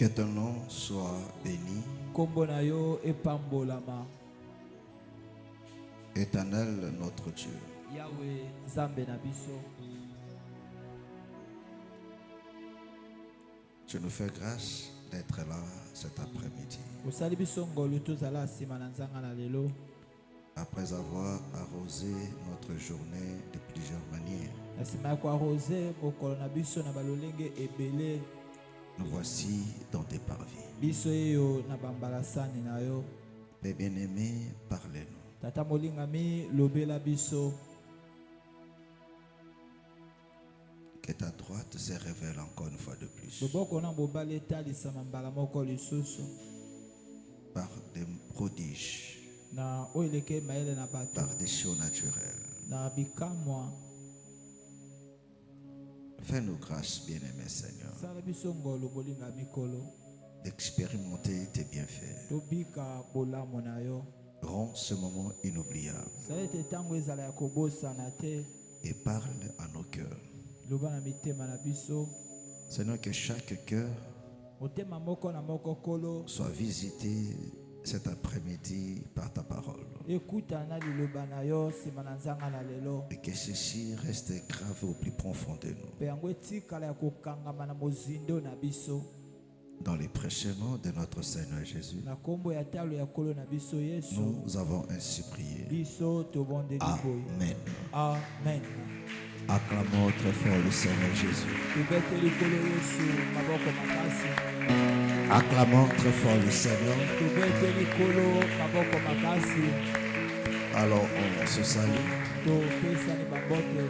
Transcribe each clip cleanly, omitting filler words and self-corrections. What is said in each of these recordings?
Que ton nom soit béni. Kombo na yo epambolama. Éternel notre Dieu. Yahweh Nzambe na biso. Tu nous fais grâce d'être là cet après-midi. Osali biso ngolu tozala sima na nzanga na lelo. Après avoir arrosé notre journée de plusieurs manières, Na sima ya koarose mokolo na biso na balolenge ebele. nous voici dans tes parvis. Biso eyo na bambalasani na yo. Père bien-aimé, parlez-nous. Tata molingami lobela biso. Que ta droite se révèle encore une fois de plus. Loboko na bobale talisama mbala moko lisusu. Par des prodiges, Na oileke maele na bato. par des choses naturelles. Na bikamwa. Fais-nous grâce, bien-aimé Seigneur, Sala biso ngolu molingami kolo. d'expérimenter tes bienfaits. Tobika bolamo na yo. Rends ce moment inoubliable Sala ete tango ezala ya kobosana te. et parle à nos cœurs. Loba na mitema na biso. Seigneur, que chaque cœur Motema moko na moko kolo. soit visité cet après-midi par ta parole. Ekuta na liloba na yo sima na nzanga na lelo. Et que ceci reste gravé au plus profond de nous. Pe yango etikala ya kokangama na mozindo na biso. Dans les précieux noms de notre Seigneur Jésus, Na kombo ya talo ya kolo na biso Yesu. nous avons ainsi prié. Biso tobondeli boye. Amen. Amen. Acclamons très fort le Seigneur Jésus. Tobeteli kolo Yesu maboko makasi. Acclamons très fort le Seigneur. Tobeteli kolo maboko makasi. Alors on se salue. Topesani bambote.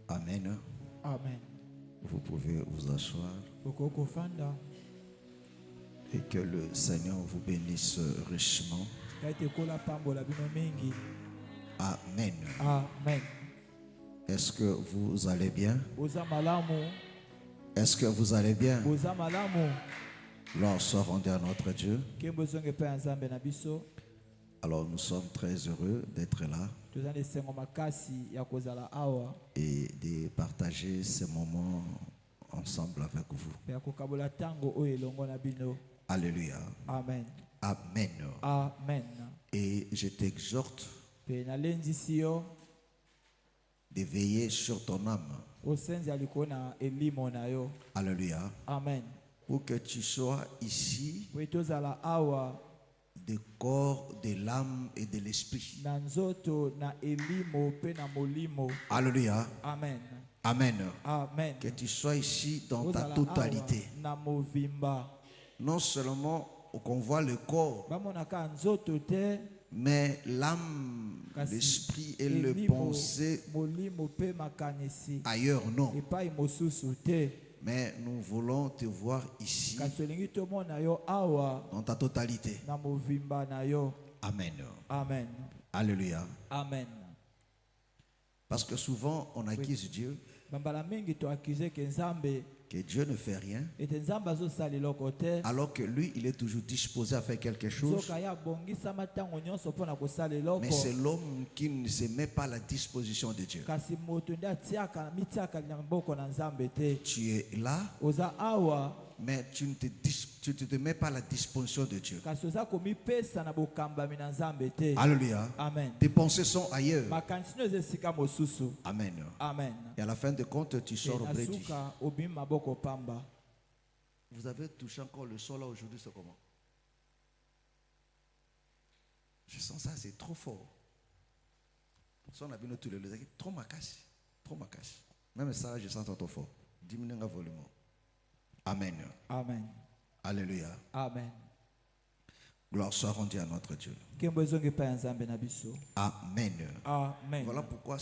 Amen. Amen. Vous pouvez vous asseoir Okoko fanda. et que le Seigneur vous bénisse richement. Kaite kola pambola bino mingi. Amen. Amen. Est-ce que vous allez bien? Oza malamu. Est-ce que vous allez bien? Oza malamu. Lorsqu'on rendez à notre Dieu, Kembo zonge pe nzambe na biso. alors nous sommes très heureux d'être là Tozana esengo makasi ya kozala awa. et de partager ces moments ensemble avec vous. Pe ya kokabola tango oyo elongo na bino. Alléluia. Amen. Amen. Amen. Et je t'exhorte Pe nalendisi yo. de veiller sur ton âme. Osenzi aliko na elimo na yo. Alléluia. Amen. Pour que tu sois ici Po tozala awa. du corps, de l'âme et de l'esprit. Na nzoto na elimo pe na molimo. Alléluia. Amen. Amen. Amen. Que tu sois ici dans ta Ozala totalité. awa na movimba. Non seulement qu'on voit le corps, Bamonaka nzoto te. mais l'âme, Kasi l'esprit et le elimo, pensée molimo pe makanisi. ailleurs, non. Epai mosusu te. Mais nous voulons te voir ici Kasi olingi tomona yo awa dans ta totalité. na movimba na yo. Amen. Amen. Alléluia. Amen. Parce que souvent, on accuse Dieu Bambala mingi to accuse ke nzambe que Dieu ne fait rien, ete nzambe azosala eloko te. alors que lui, il est toujours disposé à faire quelque chose. Soka ya bongisama ntango nyonso mpona kosala eloko. Mais c'est l'homme qui ne se met pas à la disposition de Dieu. Kasi moto nde mitiaka na maboko na nzambe te. Tu es là, Oza awa mais tu ne te mets pas à la disposition de Dieu. kasi oza komipesa na bokambami na nzambe te. Alléluia. Amen. Tes pensées sont ailleurs. Makanisi no eza esika mosusu. Amen. Amen. Et à la fin de compte, tu sors au brédi. Nasuka obimi maboko pamba. Vous avez touché encore le sol là aujourd'hui, c'est comment? Je sens ça, c'est trop fort. Ça, on a bien tous les deux. Trop macasse. Trop macasse. Même ça, je sens ça trop fort. Diminue le volume. Amen. Amen. Alléluia. Amen. Gloire soit rendue à notre Dieu. Nkembo ezongi epai ya Nzambe na biso. Amen. Amen. Voilà pourquoi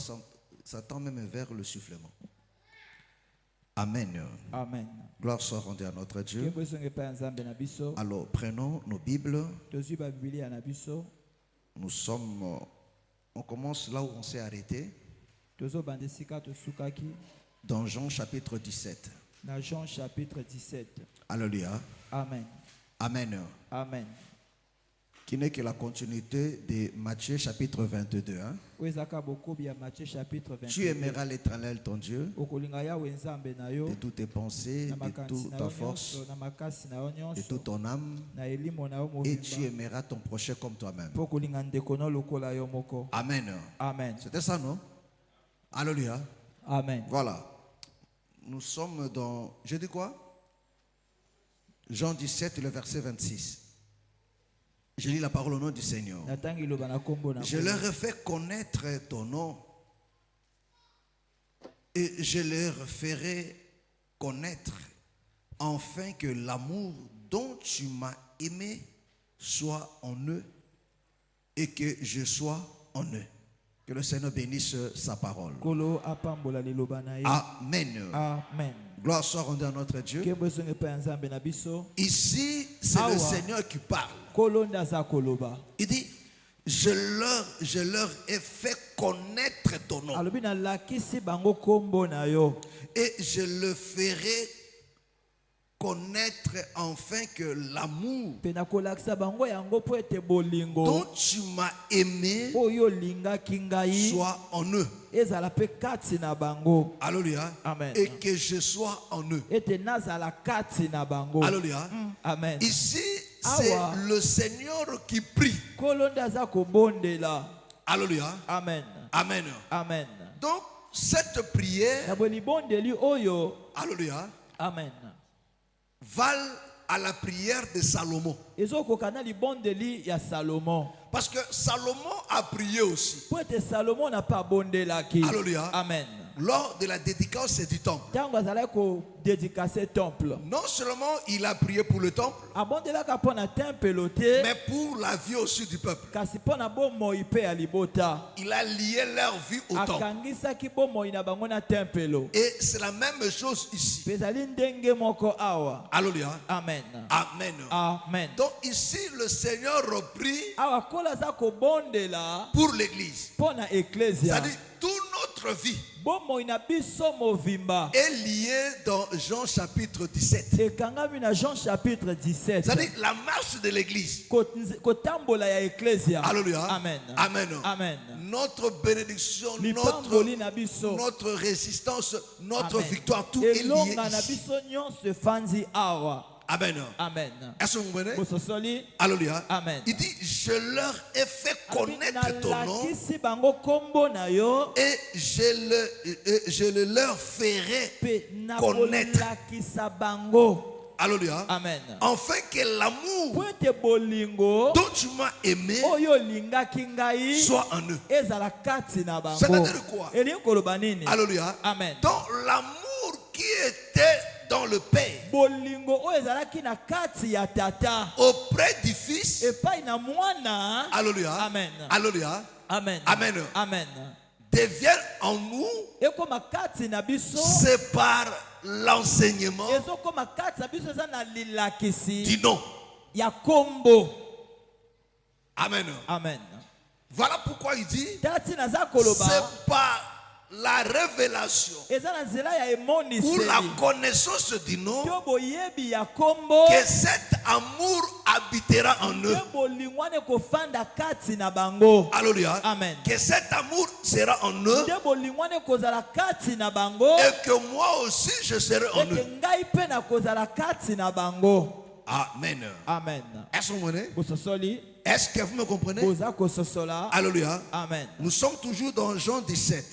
Satan même vers le soufflement. Amen. Amen. Gloire soit rendue à notre Dieu. Nkembo ezongi epai ya Nzambe na biso. Alors, prenons nos Bibles. Tozwi ba Biblia na biso. On commence là où on s'est arrêté. Tozobanda esika tosukaki Dans Jean chapitre 17. na Jean chapitre 17. Alléluia. Amen. Amen. Amen. Qui n'est que la continuité de Matthieu chapitre 22. Hein? Oezaka bokobi ya Matthieu chapitre 22. Tu aimeras l'Éternel ton Dieu Okolinga Yawe Nzambe na yo de toutes tes pensées, na de makanisi toute na ta yo force, nyonso, na makasi na yo de nyonso, toute ton âme, na elimo na yo et tu mobimba, aimeras ton prochain comme toi-même. mpo kolinga ndeko no lokola yo moko. Amen. Amen. C'était ça, non? Alléluia. Amen. Voilà. Nous sommes dans, je dis quoi? Jean 17, le verset 26. Je lis la parole au nom du Seigneur. Natangi loba na kombo na Je kombo. leur ai fait connaître ton nom et je leur ferai connaître enfin que l'amour dont tu m'as aimé soit en eux et que je sois en eux. Que le Seigneur bénisse sa parole. Kolo apambola liloba na ye. Amen. Amen. Gloire soit rendue à notre Dieu. Nkembo ezongi epai ya Nzambe na biso. Ici, c'est le Awa. Seigneur qui parle. Kolo nde aza koloba. Il dit, je leur ai fait connaître ton nom Alobi nalakisi bango kombo na yo. et je le ferai connaître enfin que l'amour Mpe nakolakisa bango yango mpo ete bolingo dont tu m'as aimé oyo olingaki ngai soit en eux. ezala mpe kati na bango. Alléluia. Amen. Et que je sois en eux. Ete nazala kati na bango. Alléluia. Amen. Ici, c'est Awa. le Seigneur qui prie. Kolo nde aza kobondela. Alléluia. Amen. Amen. Amen. Donc, cette prière, Na bolibondeli oyo. alléluia, Amen. valent à la prière de Salomon. Ezokoka na libondeli ya Salomon. Parce que Salomon a prié aussi. Po ete Salomon na pa bondelaki. Alléluia. Amen. Lors de la dédicace du temple. Ntango azalaki kodedikase temple. Non seulement il a prié pour le temple, Abondelaka mpo na tempelo te. mais pour la vie aussi du peuple. Kasi mpo na bomoi mpe ya libota. Il a lié leur vie au temple. Akangisaki bomoi na bango na tempelo. Et c'est la même chose ici. Mpe ezali ndenge moko awa. Alléluia. Amen. Amen. Amen. Donc ici, le Seigneur prie Awa kola aza kobondela pour l'église. mpo na eklesia. C'est-à-dire, toute notre vie Bomoi na biso movimba. est liée dans Jean chapitre 17. Ekangami na Jean chapitre 17. C'est-à-dire, la marche de l'église. Kotambola ya eklesia. Alléluia. Amen. Amen. Amen. Notre bénédiction, Lipamboli na biso. notre résistance, notre Amen. victoire, tout est lié Elonga na ici. biso nyonso efandi awa. Amen. Amen. Est-ce que vous comprenez? Bososoli. Alléluia. Amen. Il dit, je leur ai fait connaître ton nom Nalakisi bango kombo na yo. et je le leur ferai Pe connaître. nakolakisa bango. Alléluia. Amen. Enfin que l'amour Po ete bolingo dont tu m'as aimé oyo olingaki ngai soit en eux. ezala kati na bango. C'est-à-dire quoi? Elingi koloba nini? Alléluia. Amen. Donc l'amour qui était dans le Père Bolingo oyo ezalaki na kati ya tata auprès du Fils. epai na mwana. Alléluia. Amen. Alléluia. Amen. Amen. Amen. Devient en nous, Ekoma kati na biso. c'est par l'enseignement Ezokoma kati na biso eza na lilakisi du nom. ya kombo. Amen. Amen. Voilà pourquoi il dit, Tati naza koloba c'est par la révélation eza na nzela ya ou emoniseli la connaissance du nom to boyebi ya kombo que cet amour habitera en eux. to bolingwane kofanda kati na bango. Alléluia. Amen. Que cet amour sera en eux Te bolingwane kozala kati na bango et que moi aussi je serai en ete eux. ngai mpe nakozala kati na bango. Amen. Amen. Est-ce que vous comprenez? Bososoli Est-ce que vous me comprenez? boza kososola. Alléluia. Amen. Nous sommes toujours dans Jean 17.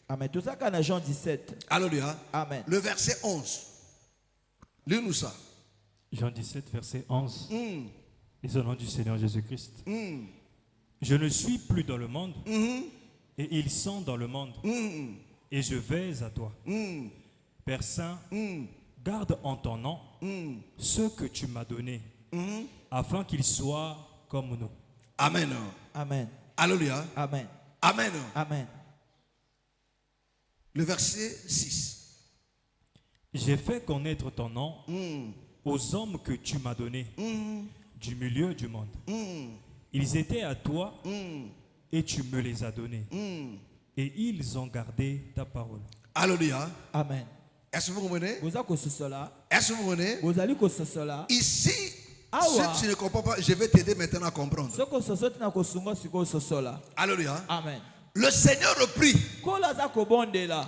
Amen. Tozaka na Jean 17. Alléluia. Amen. Le verset 11. Lis-nous ça. Jean 17, verset 11. Mm. Les au nom du Seigneur Jésus-Christ. Mm. Je ne suis plus dans le monde, Mhm. et ils sont dans le monde, Mm. et je vais à toi. Mm. Père Saint, Mm. garde en ton nom Mm. ceux que tu m'as donnés, Mm. afin qu'ils soient comme nous. Amen. Amen. Alléluia. Amen. Amen. Amen. Le verset 6. J'ai fait connaître ton nom aux hommes que tu m'as donnés du milieu du monde. Ils étaient à toi et tu me les as donnés. Et ils ont gardé ta parole. Alléluia. Amen. Est-ce que vous comprenez? Vous avez cela. Est-ce que vous comprenez? Vous allez cela. Ici, Awa. si tu ne comprends pas, je vais t'aider maintenant à comprendre. Alléluia. Amen. Le Seigneur reprit.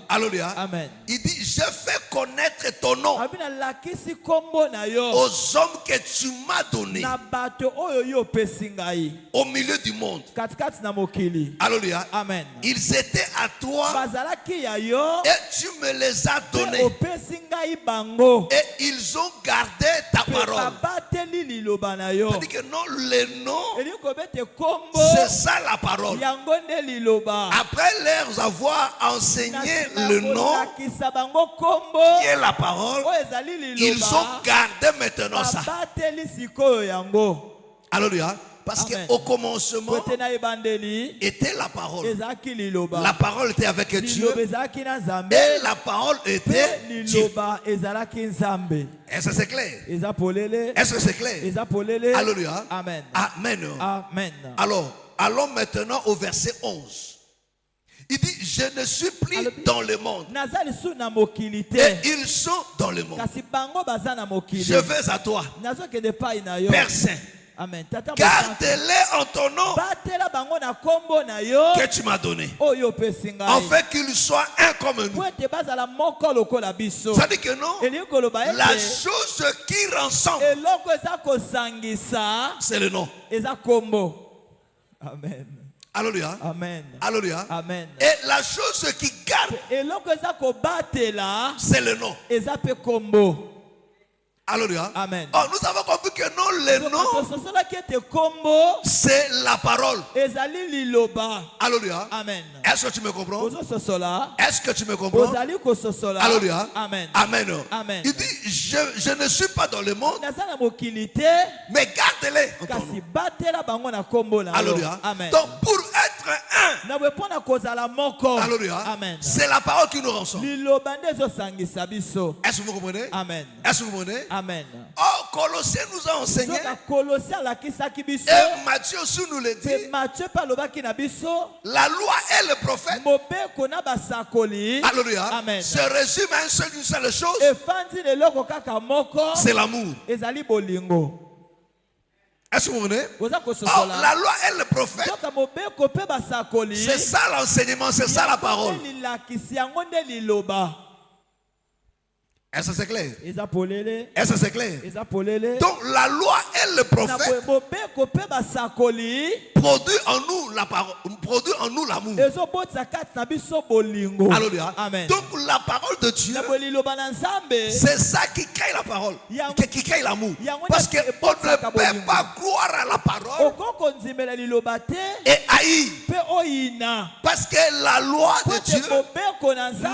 Alléluia. Amen. Il dit, je fais connaître ton nom aux aux hommes que tu m'as donnés au milieu du monde. Alléluia. Amen. Ils étaient à toi et tu me les as donnés. Et ils ont gardé ta parole. C'est-à-dire que non, le nom, c'est ça la parole. Après leur avoir enseigné le nom, qui est la parole, ils ont gardé maintenant ça. Alléluia. Parce qu'au commencement était la parole. La parole était avec Dieu. Et la parole était Dieu. Est-ce que c'est clair? Est-ce que c'est clair? Alléluia. Amen. Amen. Amen. Alors, allons maintenant au verset 11. Il dit, je ne suis plus dans le monde. Et ils sont dans le monde. Je vais à toi, Père Saint. Amen. Garde-les en ton nom que tu m'as donné, afin qu'ils soient un comme nous. Ça dit que non, la chose qui rassemble, c'est le nom. Amen. Alléluia. Amen. Alléluia. Amen. Et la chose qui garde, c'est le nom. Alléluia. Amen. Oh, nous avons compris que non, le nom, c'est la parole. Alléluia. Amen. Est-ce que tu me comprends? Est-ce que tu me comprends? Alléluia. Amen. Amen. Amen. Il dit, je ne suis pas dans le monde, mais garde-les en ton nom. Alléluia. Amen. Donc pour être un, alléluia, Amen. c'est la parole qui nous rassemble. Est-ce que vous comprenez? Amen. Est-ce que vous comprenez? Amen. Oh, Colossiens nous a enseigné, et Matthieu aussi nous le dit, la loi et le prophète, alléluia, Amen. se résume à une seule chose, c'est l'amour. Est-ce que vous venez? Oh, la loi et le prophète, c'est ça l'enseignement, c'est ça la parole. Est-ce que c'est clair? Est-ce que c'est clair? Donc la loi et le prophète produit en nous la parole, produit en nous l'amour. Alléluia. Amen. Donc la parole de Dieu, c'est ça qui crée la parole, qui crée l'amour. Parce qu'on ne peut pas croire à la parole et haïr. Parce que la loi de Dieu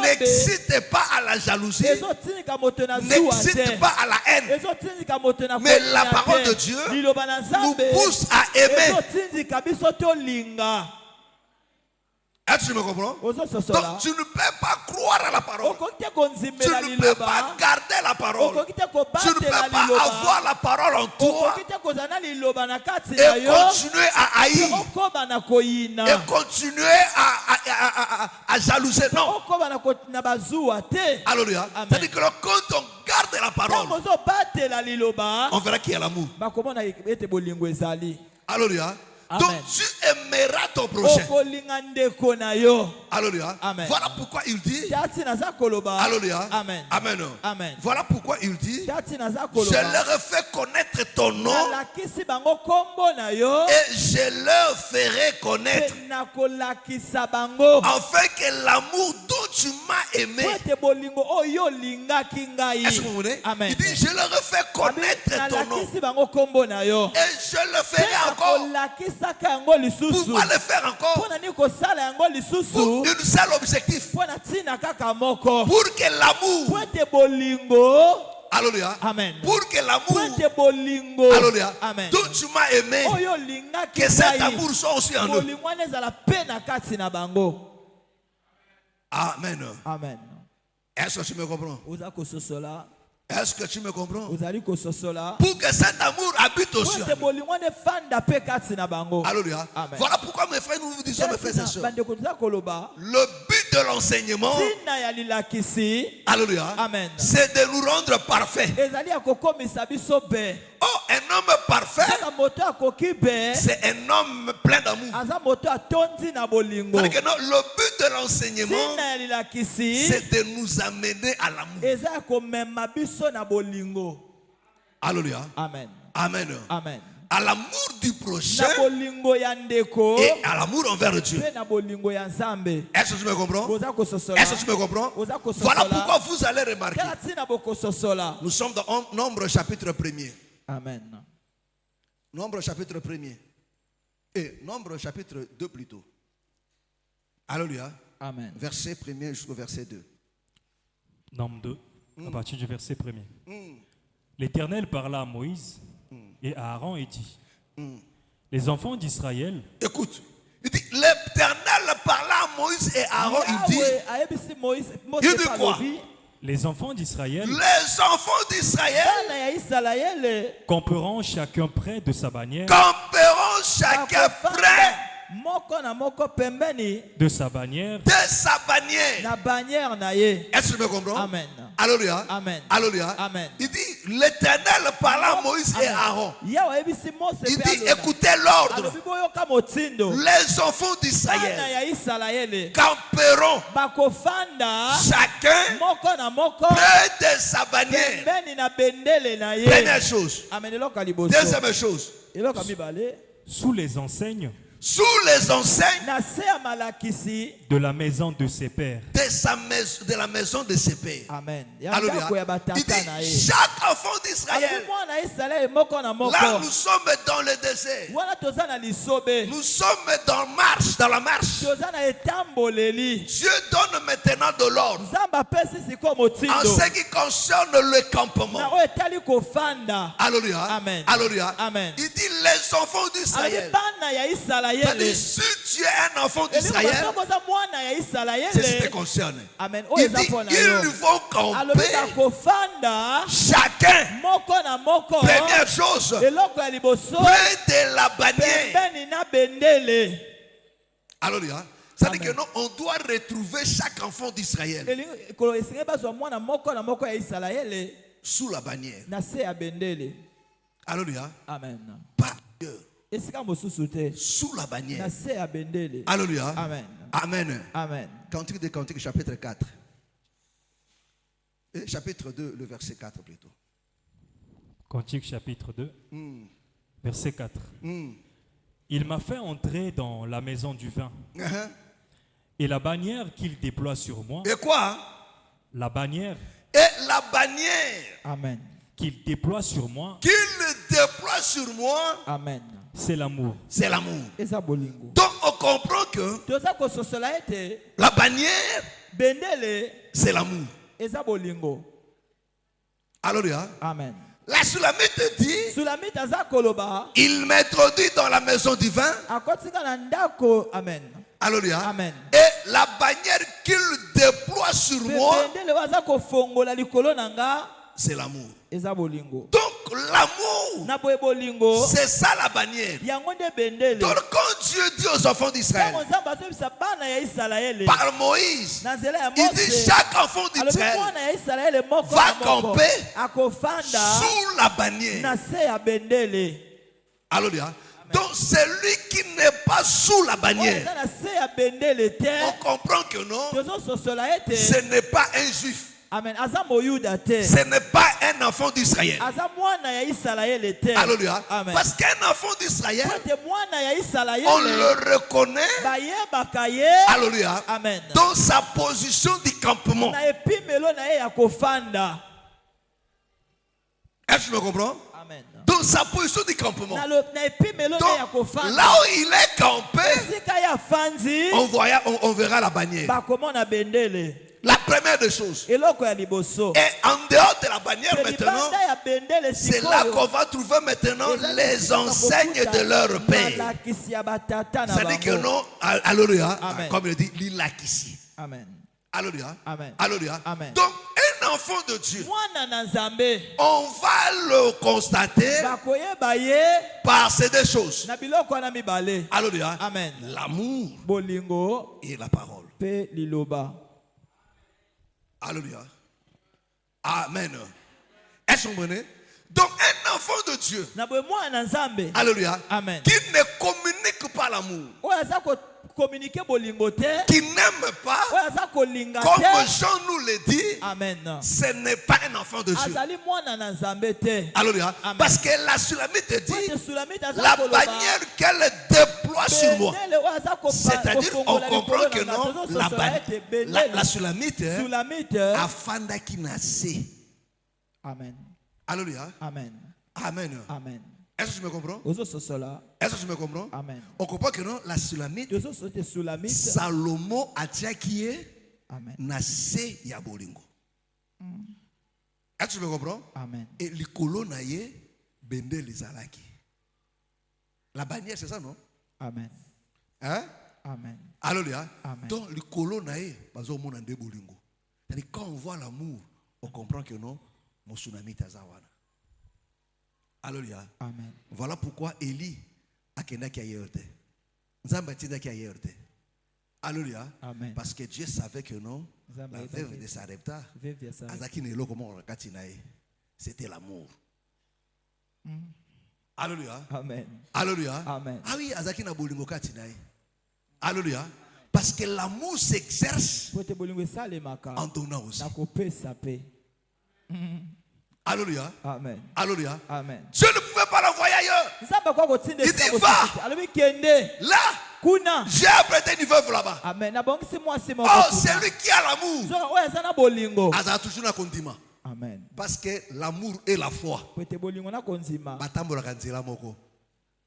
n'excite pas à la jalousie, n'excite pas à la haine. Mais la parole de Dieu nous pousse à aimer. Est-ce que tu me comprends? Donc tu ne peux pas croire à la parole. Tu ne peux pas garder la parole. Tu ne peux pas avoir la parole en toi et continuer à haïr. Et continuer à jalouser. Non. Alléluia. C'est-à-dire que quand on garde la parole, on verra qu'il y a l'amour. Alléluia. Donc tu aimeras ton prochain. Alléluia. Amen. Voilà pourquoi il dit. Alléluia. Amen. Amen. Amen. Voilà pourquoi il dit. Je leur fais connaître ton nom et je leur ferai connaître, afin que l'amour dont tu m'as aimé. Est-ce que vous voulez? Il dit je leur fais connaître ton nom et je le ferai encore. Pourquoi le faire encore? Pour un seul objectif. Pour que l'amour, Alléluia. Amen. Pour que l'amour, Ete bolingo. Alléluia, Amen. dont tu m'as aimé, Oyo lingaki que cet ngai. amour soit aussi en eux. Bolingo wana ezala pe na kati na bango. Amen. Amen. Est-ce que tu me comprends? Oza kososola. Est-ce que tu me comprends? Ozali kososola. Pour que cet amour habite aussi en Ete eux. bolingo wana fanda pe kati na bango. Alléluia. Amen. Voilà pourquoi mes frères, nous vous disons, mes frères et sœurs, Bandeko toza koloba. le but de l'enseignement, Tina ya lilakisi. alléluia, Amen. c'est de nous rendre parfaits. Ezali akokomisa biso be. Oh, un homme parfait, Kaka moto akoki be. c'est un homme plein d'amour. Aza moto atondi na bolingo. C'est-à-dire que non, le but de l'enseignement, Tina ya lilakisi. c'est de nous amener à l'amour. Eza komema biso na bolingo. Alléluia. Amen. Amen. Amen. À l'amour du prochain Na bolingo ya ndeko. et à l'amour envers Dieu. Pe na bolingo ya Nzambe. Est-ce que tu me comprends? Boza kososola. Est-ce que tu me comprends? Boza kososola. Voilà pourquoi vous allez remarquer. Kala tina bokososola. Nous sommes dans Nombre chapitre 1er. Amen. Nombre chapitre 1er. Et Nombre chapitre 2 plutôt. Alléluia. Amen. Verset 1er jusqu'au verset 2. Nombre 2, à partir du verset 1er. L'Éternel parla à Moïse et à Aaron et dit, les enfants d'Israël Écoute. Il dit, l'Éternel parla à Moïse et Aaron. Il dit, ayebisi Moïse. il dit quoi? les enfants d'Israël Les enfants d'Israël Bana ya Israël. camperont chacun près de sa bannière, camperont chacun près Moko na moko pembeni. de sa bannière, de sa bannière. Na bannière na ye. Est-ce que tu me comprends? Amen. Alléluia. Amen. Alléluia. Amen. Il dit, l'Éternel parla à Moïse et Aaron. Yawe ayebisi Mose Il pe dit, alona. écoutez l'ordre. Alobi boyoka motindo. Les enfants Bana d'Israël ya Israël. camperont Bakofanda. chacun Moko na moko. près de sa bannière. Pembeni na bendele na ye. Première chose. Amen. Eloka liboso. Deuxième chose. Eloka mibale. sous les enseignes Sous les enseignes Na se ya malakisi. de la maison de ses pères. de la maison de ses pères. Amen. Ya Alléluia. ndako ya Il batata na dit, ye. chaque enfant Alobi d'Israël, mwana Israël moko na moko. là nous sommes dans le désert. Wana toza na lisobe. Nous sommes dans la marche. Toza na etamboleli. Dieu donne maintenant de l'ordre Nzambe apesi sikoyo en motindo. ce qui concerne le Na campement. oyo etali kofanda. Alléluia. Amen. Alléluia. Amen. Il dit les enfants Alobi d'Israël. bana ya C'est-à-dire, Israël. si tu es un enfant Elingo d'Israël, basokoza mwana ya c'est ce qui te Israël. concerne. Amen. Oyo Il eza dit, mpo na ils yo. vont Alobi camper bakofanda. chacun. Moko na moko. Première chose, Eloko ya liboso. près de la bannière. Pembeni na bendele. Alléluia. C'est-à-dire Amen. que non, on doit retrouver chaque enfant d'Israël Ekolo esengi bazwa mwana moko na moko ya Israël. sous la bannière. Na se ya bendele. Alléluia. Amen. Pas ailleurs, Esika mosusu te. sous la bannière. Na se ya bendele. Alléluia. Amen. Amen. Amen. Cantique des Cantiques, chapitre 4. Et chapitre 2, le verset 4 plutôt. Cantique chapitre 2, verset 4. Il m'a fait entrer dans la maison du vin. Uh-huh. Et la bannière qu'il déploie sur moi, Et quoi? la bannière Et la bannière Amen. qu'il déploie sur moi, qu'il déploie sur moi, Amen. c'est l'amour. c'est l'amour. Eza bolingo. Donc on comprend que Toza kososola ete la bannière, bendele c'est l'amour. eza bolingo. Alléluia. Amen. La Sulamite dit, Sulamite aza koloba il m'introduit dans la maison du vin. akotika na ndako. Amen. Alléluia. Amen. Et la bannière qu'il déploie sur moi, Bendele aza kofongola likolo na nga c'est l'amour. eza bolingo. Donc l'amour, Na boye bolingo c'est ça la bannière. yango nde bendele. Donc quand Dieu dit aux enfants d'Israël, Ntango Nzambe azobisa bana ya Israël par Moïse, na nzela ya il dit Mose. chaque enfant Alobi d'Israël mwana ya Israël moko va na moko camper akofanda sous la bannière. na se ya bendele. Alléluia. Donc celui qui n'est pas sous la Oyo bannière, eza na se ya bendele te. on comprend que non, Tozososola ete. ce n'est pas un juif, Amen. Aza moyuda te. ce n'est pas un enfant d'Israël. Aza mwana ya Israël te. Alléluia. Amen. Parce qu'un enfant d'Israël, Ete mwana ya Israël on le reconnaît, bayebaka ye. alléluia, Amen. dans sa position du campement. Na epimelo na ye ya kofanda. Est-ce que tu me comprends? Amen. Dans sa position du campement. Na epimelo na ye ya Donc, kofanda. là où il est campé, Esika ya fandi on verra la bannière. bakomona bendele. La première des choses. eloko ya liboso Et en dehors de la bannière Pe maintenant, libanda ya bendele c'est là sikoyo, qu'on va trouver maintenant ezali les esika enseignes kokuta de leur père. malakisi ya batata na C'est-à-dire que bango. non, alléluia, Amen. comme il dit, l'ilakisi. Amen. Alléluia. Amen. Alléluia. Amen. Donc, un enfant de Dieu, Mwana na Nzambe on va le constater bakoyeba ye par ces deux choses. na biloko wana mibale. Alléluia. Amen. L'amour Bolingo et la parole. pe liloba. Alléluia. Amen. Est-ce que vous comprenez? Donc, un enfant de Dieu, Na boye mwana na Nzambe alléluia, Amen. qui ne communique pas l'amour, oyo aza kokommunike bolingo te, qui n'aime pas, oyo aza kolinga comme te. Jean nous le dit, Amen. ce n'est pas un enfant de Dieu. Azali mwana na Nzambe te. Alléluia. Amen. Parce que la Sulamite Po dit, ete Sulamite aza la koloba, bannière qu'elle déploie sur moi. bendele oyo aza C'est-à-dire qu'on kofongola comprend likolo que na non, nga, tozososola ete la bendele Sulamite Sulamite. a fanda qui naissait. Amen. Alléluia. Amen. Amen. Amen. Est-ce que tu me comprends? Ozososola. Est-ce que tu me comprends? Amen. On comprend que non, la Sulamite, Tozosote Sulamite. Salomo a dit qui est Amen. naissé ya bolingo. Est-ce que tu me comprends? Amen. Et l'icolo naye bende les alaki. La bannière, c'est ça, non? Amen. Hein? Amen. Alléluia. Amen. Donc, l'icolo naye, bazo mona nde bolingo. C'est-à-dire, quand on voit l'amour, on comprend que non, mon tsunami tazawana. Alléluia. Amen. Voilà pourquoi Élie a kendaki ailleurs te. Nzamba tindaki ailleurs te. Alléluia. Amen. Parce que Dieu savait que non, Nzamba la yeba veuve ke- de Sarepta, Veuve ya Sarepta. azaki nelo komo rakati nae. C'était l'amour. Alléluia. Amen. Alléluia. Amen. Ah oui, azaki na bolingo kati nae. Alléluia. Parce que l'amour s'exerce Po ete bolingo esalemaka en donnant aussi. na kopesa pe. Alléluia. Amen. Alléluia. Amen. Dieu ne pouvait pas l'envoyer ailleurs. Nzambe kwa kotinda Il esika dit, mosusu va. te. Alobi kende Là, kuna. j'ai apprêté une veuve là-bas. Amen. Nabongisi mwasi moko Oh, kuna. celui qui a l'amour, Soki oyo aza na bolingo. a toujours un condiment. Amen. Parce que l'amour et la foi, Po ete bolingo na konzima. batambolaka nzela moko.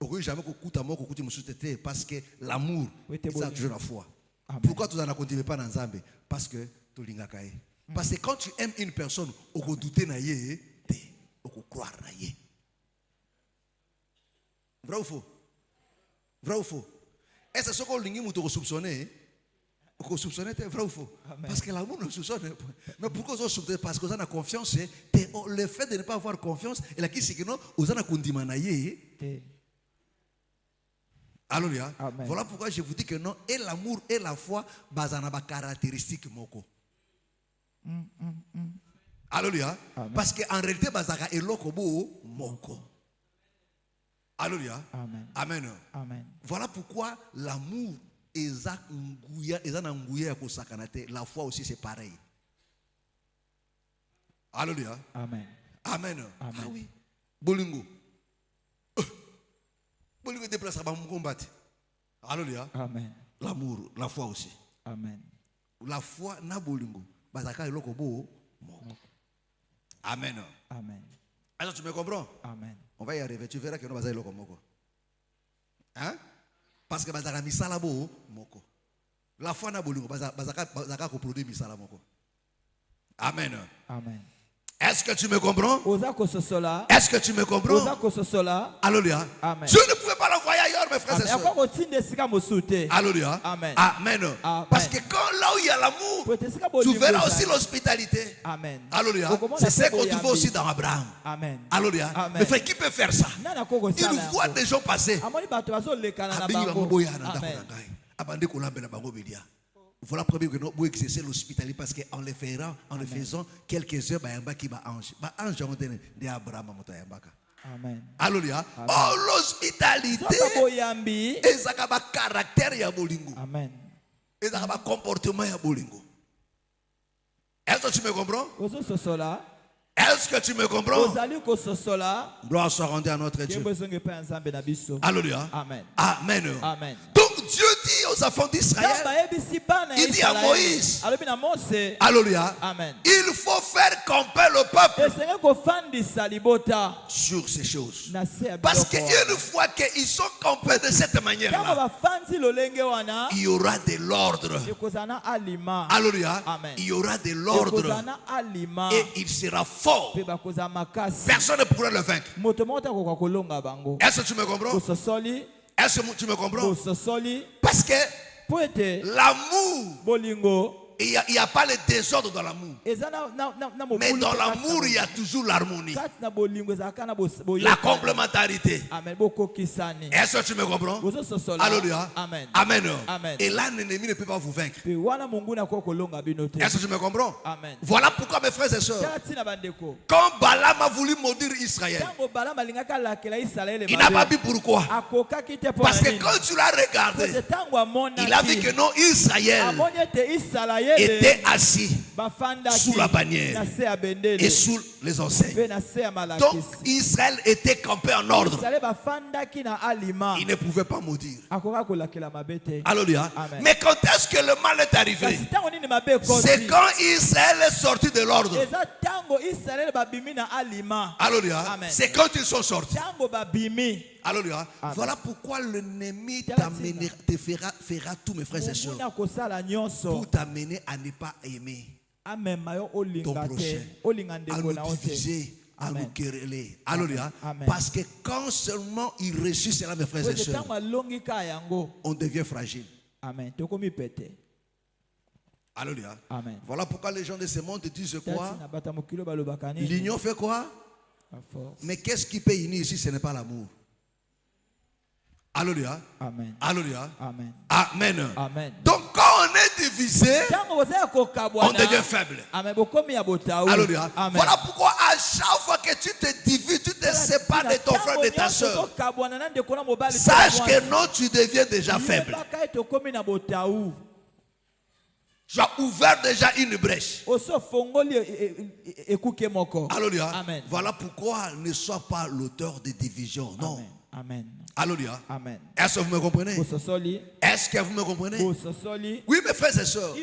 Okoki jamais kokuta moko kuti mosusu te parce que l'amour, Oui, t'es c'est bon. toujours la foi. Amen. Pourquoi tu n'en continues pas dans Nzambe? Parce que tolingaka ye. Parce que quand tu aimes une personne, oko douter na ye te, oko croire na ye. Vrai ou faux? Vrai ou faux? Est-ce que ce qu'on lingi muto ko soupçonner? Oko soupçonner te vrai ou faux? Amen. Parce que l'amour ne soupçonne pas. Mais pourquoi on soupçonne? Parce que on a confiance. Le fait de ne pas avoir confiance, et la qui c'est que non, on a kondima na ye. Te. Alléluia. Amen. Voilà pourquoi je vous dis que non, et l'amour et la foi, basana ba caractéristiques moko. Alléluia. Amen. Parce qu'en réalité, basaka eloko bo moko. Alléluia. Amen. Amen. Amen. Voilà pourquoi l'amour eza na nguya ya kosakana te. La foi aussi c'est pareil. Alléluia. Amen. Amen. Amen. Ah oui. Bolingo. Bolingo déplace ba combat. Alléluia. Amen. L'amour, la foi aussi. Amen. La foi na bolingo. Bazaka eloko bo moko. Amen. Amen. Alors tu me comprends? Amen. On va y arriver. Tu verras que nous bazaka eloko moko. Hein? Parce que bazaka misala bo moko. La foi na bolingo bazaka ko produire misala moko. Amen. Amen. Est-ce que tu me comprends? Oza kososola. Est-ce que tu me Oza comprends? kososola. Alléluia. Amen. Je ne pouvais pas l'envoyer ailleurs, mes frères et Amen. Akwa sœurs. kotinda esika mosusu te. Alléluia. Amen. Amen. Amen. Parce que quand là où il y a l'amour, Po ete esika tu bolingo verras ezali. aussi l'hospitalité. Amen. Alléluia. Okomona C'est ce pe qu'on trouve boyambi. aussi dans Abraham. Amen. Alléluia. Amen. Mais frère, qui peut faire ça? Nani akokosala Il voit yango? des gens passer. Amoni bato bazolekana na Abingi bango. bango boya na ndako Amen. na ngai. Abande kolambela bango belia. Voilà premier que nous pouvons exercer l'hospitalité parce qu'en le faisant quelques heures, bayamba qui ba ange. Ba ange on de Abraham motoyambaka. Amen. Alléluia. Amen. Oh l'hospitalité. Soka boyambi. Ezaka ba caractère ya bolingo. Amen. Ezaka ba comportement ya bolingo. Est-ce que tu me comprends? Ozo sosola. Est-ce que tu me comprends? Ozali kososola. Gloire soit rendue à notre Dieu. Kembo zonge pa nzambe na biso. Alléluia. Amen. Amen. Amen. Donc Dieu dit aux enfants d'Israël, il dit à Moïse, alléluia, Amen. il faut faire camper le peuple sur ces choses. Parce qu'une fois qu'ils sont campés de cette manière-là, il y aura de l'ordre. Alléluia. Amen. Il y aura de l'ordre et il sera fort. Personne ne pourra le vaincre. Est-ce que tu me comprends? Est-ce que tu me comprends? Parce que l'amour, il n'y a pas le désordre dans l'amour. Mais dans l'amour, il y a toujours l'harmonie. La complémentarité. Est-ce que tu me comprends? Alléluia. Amen. Amen. Amen. Et là, l'ennemi ne peut pas vous vaincre. Est-ce Est-ce que tu me comprends? Amen. Voilà pourquoi, mes frères et sœurs, quand Balaam a voulu maudire Israël, il n'a pas dit pourquoi. Parce que quand tu l'as regardé, il a vu que non, Israël était assis sous la bannière et sous les enseignes. Donc Israël était campé en ordre. Il ne pouvait pas maudire. Alléluia. Amen. Mais quand est-ce que le mal est arrivé? C'est quand Israël est sorti de l'ordre. Alléluia. Amen. C'est quand ils sont sortis. Alléluia. Amen. Voilà pourquoi l'ennemi fera tout, mes frères et sœurs, pour t'amener à ne pas aimer ton prochain, à nous diviser, à nous quereller. Alléluia. Amen. Parce que quand seulement il reçut cela, mes frères et sœurs, on devient fragile. Amen. Alléluia. Amen. Voilà pourquoi les gens de ce monde disent quoi? L'union fait quoi? Mais qu'est-ce qui peut unir ici? Ce n'est pas l'amour. Alléluia. Amen. Alléluia. Amen. Amen. Amen. Donc quand on est divisé, on devient faible. Alléluia. Amen. Voilà pourquoi à chaque fois que tu te divises, tu te sépares de ton frère, de ta soeur, sache que non, tu deviens déjà faible. Tu as ouvert déjà une brèche. Alléluia. Amen. Voilà pourquoi ne sois pas l'auteur de division. Non. Amen. Alléluia. Amen. Est-ce que vous me comprenez? Est-ce que vous me comprenez? Oui, mes frères et sœurs.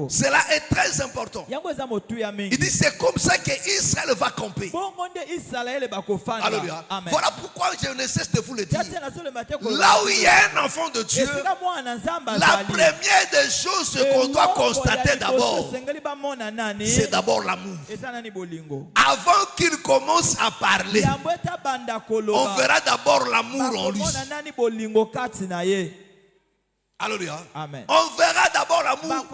Cela est très important. Il dit c'est comme ça qu'Israël va camper. Alléluia. Amen. Voilà pourquoi je ne cesse de vous le dire. Là où il y a un enfant de Dieu, la première des choses qu'on doit constater d'abord, c'est d'abord l'amour. Avant qu'il commence à parler, on verra d'abord l'amour en lui. Alléluia. Amen. On verra d'abord l'amour.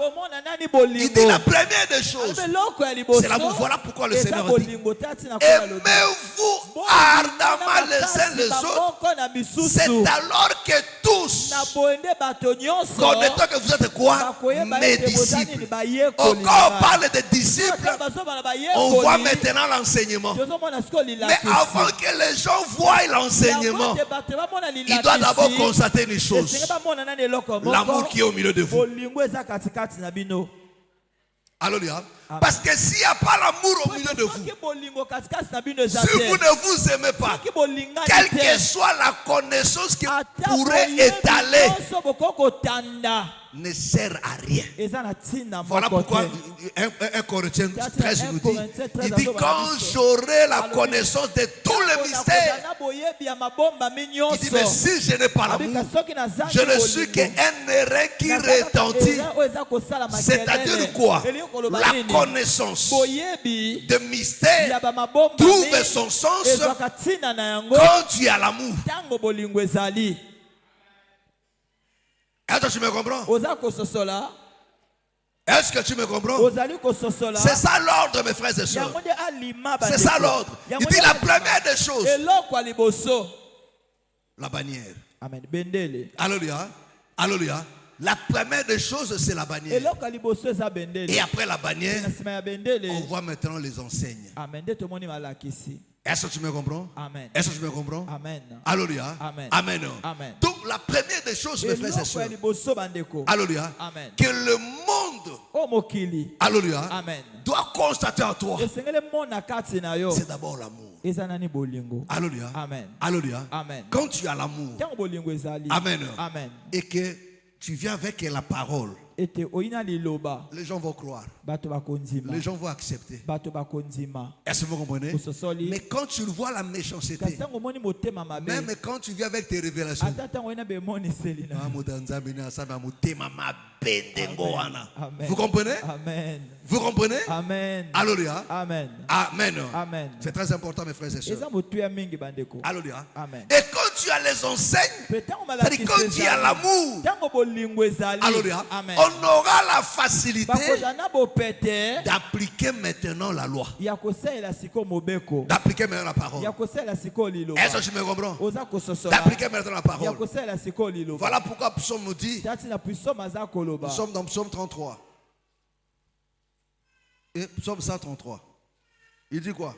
Il dit la première des choses, c'est l'amour. Voilà pourquoi le Seigneur dit: aimez-vous ardemment les uns les autres. C'est alors que tous connaîtront que vous êtes quoi? Mes disciples. Quand on parle de disciples, on voit maintenant l'enseignement. Mais avant que les gens voient l'enseignement, ils doivent d'abord constater une chose: l'amour qui est au milieu de vous. Alléluia. Parce que s'il n'y a pas l'amour au milieu de vous, si vous ne vous aimez pas, quelle que soit la connaissance qui pourrait étaler, ne sert à rien. Voilà pourquoi 1 Corinthiens 13 nous dit, il dit: quand j'aurai la connaissance de tous les mystères, il dit: mais si je n'ai pas l'amour, je ne suis qu'un airain qui retentit. C'est-à-dire quoi? La connaissance de mystère trouve son sens quand tu as l'amour. Est-ce que tu me comprends? Est-ce que tu me comprends? C'est ça l'ordre, mes frères et sœurs. C'est ça l'ordre. Il dit la première des choses, la bannière. Alléluia. Alléluia. La première des choses, c'est la bannière. Et après la bannière, on voit maintenant les enseignes. Est-ce que tu me comprends? Amen. Est-ce que tu me comprends? Amen. Alléluia. Amen. Amen. Amen. Donc la première des choses, mes frères et sœurs, alléluia, Amen. que le monde O mokili. Alléluia. Amen. Doit constater en toi. Esengele mona kati na yo. C'est d'abord l'amour. Eza nani bolingo. Alléluia. Amen. Alléluia. Amen. Quand tu as l'amour, Tango bolingo ezali. Amen. Amen. Et que tu viens avec la parole, Ete oina liloba. les gens vont croire. Bato bakonzima. Les gens vont accepter. Bato bakonzima. Est-ce que vous comprenez? Ososoli. Mais quand tu vois la méchanceté, Kasi tango moni motema mabe. même quand tu viens avec tes révélations, Ata tango ina be moni selina. Amen. vous comprenez? Amen. Vous comprenez? Amen. Alléluia. Amen. Amen. Amen. C'est très important, mes frères et Eza sœurs. motu ya mingi bandeko. Alléluia. Amen. Et quand tu as les enseignes, Petango c'est-à-dire quand tu as l'amour, tango bolingo ezali. Alléluia, Amen. on aura la facilité Bakozana bo pete. d'appliquer maintenant la loi, Ya kosaela siko mobeko. d'appliquer maintenant la parole. Ya kosaela siko liloba. Est-ce que tu me comprends? Oza kososola. D'appliquer maintenant la Ya parole. kosaela siko liloba. Voilà pourquoi Psaume nous dit, Tati na puissance maza koloba. nous sommes dans Psaume 33. Et Psaume 133. Il dit quoi?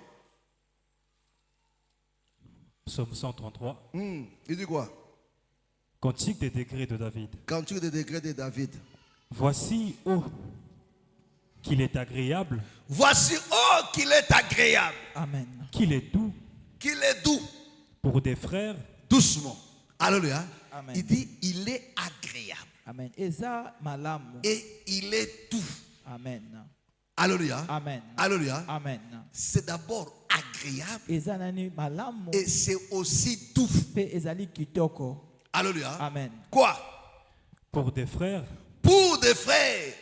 Psaume 133. Il dit quoi? Cantique des degrés de David. Cantique des degrés de David. Voici, oh, qu'il est agréable, Voici, oh, qu'il est agréable, Amen. qu'il est doux qu'il est doux, pour des frères, doucement. Alléluia. Amen. Il dit, il est agréable Amen. Eza malamu. et il est doux. Amen. Alléluia. Amen. Alléluia. Amen. C'est d'abord agréable Eza nani malamu. et c'est aussi doux. Pe ezali kitoko. Alléluia. Amen. Quoi? pour des frères, Pour des frères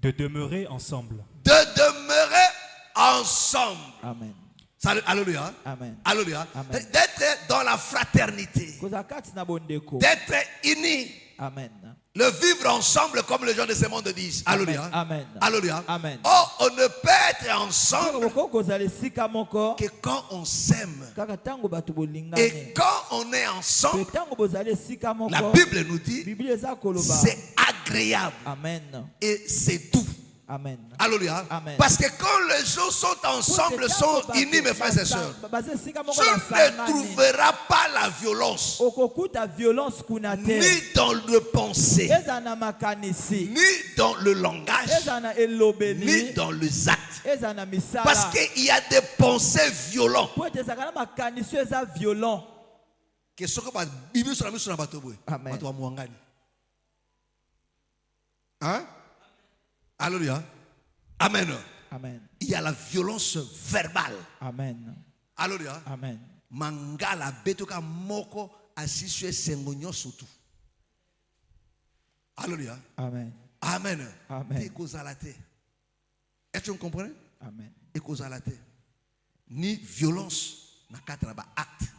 de demeurer ensemble. de demeurer ensemble. Amen. Alléluia. Amen. Alléluia. Amen. D'être dans la fraternité. Koza kati na bondeko. D'être unis. Amen. Le vivre ensemble comme les gens de ce monde disent. Alléluia. Amen. Alléluia. Amen. Or, on ne peut être ensemble Koko kozali sika moko. que quand on s'aime. Kaka tango bato bolingane. Et quand on est ensemble, Pe tango bozali sika moko. la Bible nous dit, Biblia eza koloba. c'est agréable Amen. et c'est doux. Amen. Alléluia. Amen. Parce que quand les gens sont ensemble, sont unis, mes frères et sœurs, tu ne trouveras pas la violence, okokuta violence kuna te. ni dans le pensée, Eza na makanisi. ni dans le langage, Eza na elobeli. ni dans les actes. Eza na misala. Parce qu'il y a des pensées violentes. Po ete ezalaka na makanisi eza violent. Que ce que la Bible sur la mission na bato boy. Amen. Bato wa muangani. Hein? Alléluia. Amen. Amen. Il y a la violence verbale. Amen. Alléluia. Amen. Mangala betoka moko asiswe sengonyo surtout. Alléluia. Amen. Amen. Amen. Te kozalate. Est-ce que vous comprenez? Amen. Et kozalate. Ni violence na katra ba acte.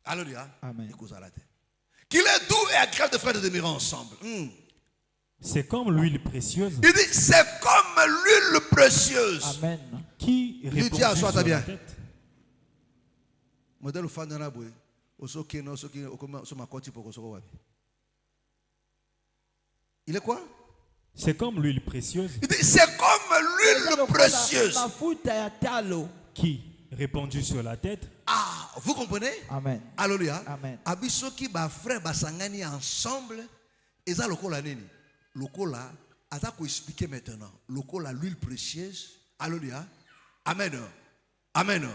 Alléluia. Amen. Et kozalate. Qu'il est doux et agréable de frères de demeurer ensemble. C'est comme l'huile précieuse Il dit, c'est comme l'huile précieuse. Amen. qui Lui répand dit, assois-toi sur la bien. tête. Modèle fan na boy. Osoki no soki okoma so makoti poko soko wapi. Il est quoi? C'est comme l'huile précieuse Il dit, c'est comme l'huile précieuse. Mafuta ya talo. qui, répandue sur la tête, Ah, vous comprenez? Amen. Alléluia. Amen. Abisoki ba frère basangani ensemble. Eza lokola nini? Lokola, aza ko expliquer maintenant. Lokola l'huile précieuse. Alléluia. Amen. Amen.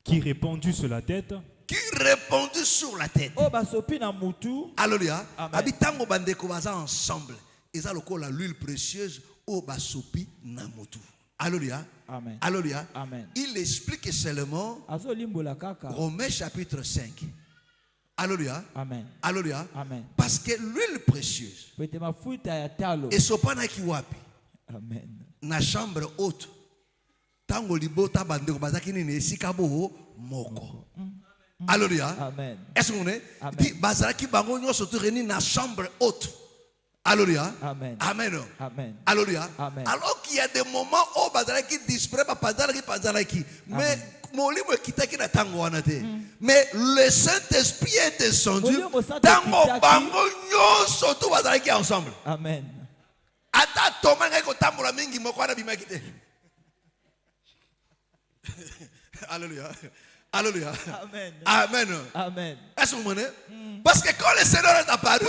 qui, répandue sur la tête, Qui répondit sur la tête. O basopi na mutu. Alléluia. Amen. Habitango bandeko baza ensemble. Eza lokola l'huile précieuse o basopi na motu. Alléluia. Amen. Alléluia. Amen. Il explique seulement Azo limbola kaka. Romains chapitre 5. Alléluia. Amen. Alléluia. Amen. Parce que l'huile précieuse Pete mafuta ya talo. et sopana ki wapi Amen. na chambre haute. Tango libota bandeko bazaki nini esika bo moko. Alléluia. Amen. Est-ce que vous comprenez? Amen. Dit bazalaki bango nyonso to réunis na chambre haute. Alléluia. Amen. Amen. Amen. Alléluia. Amen. Alors qu'il y a des moments où bazalaki disparaît pas bazalaki. Mais molimo kitaki na tango wana te. Mais le Saint-Esprit est descendu. Molimo Saint Tango kitaki. bango nyonso to bazalaki ensemble. Amen. Ata Thomas ngai ko tambola mingi moko na bimaki te. Alléluia. Alléluia. Amen. Amen. Amen. Est-ce que vous comprenez? Parce que quand le Seigneur est apparu,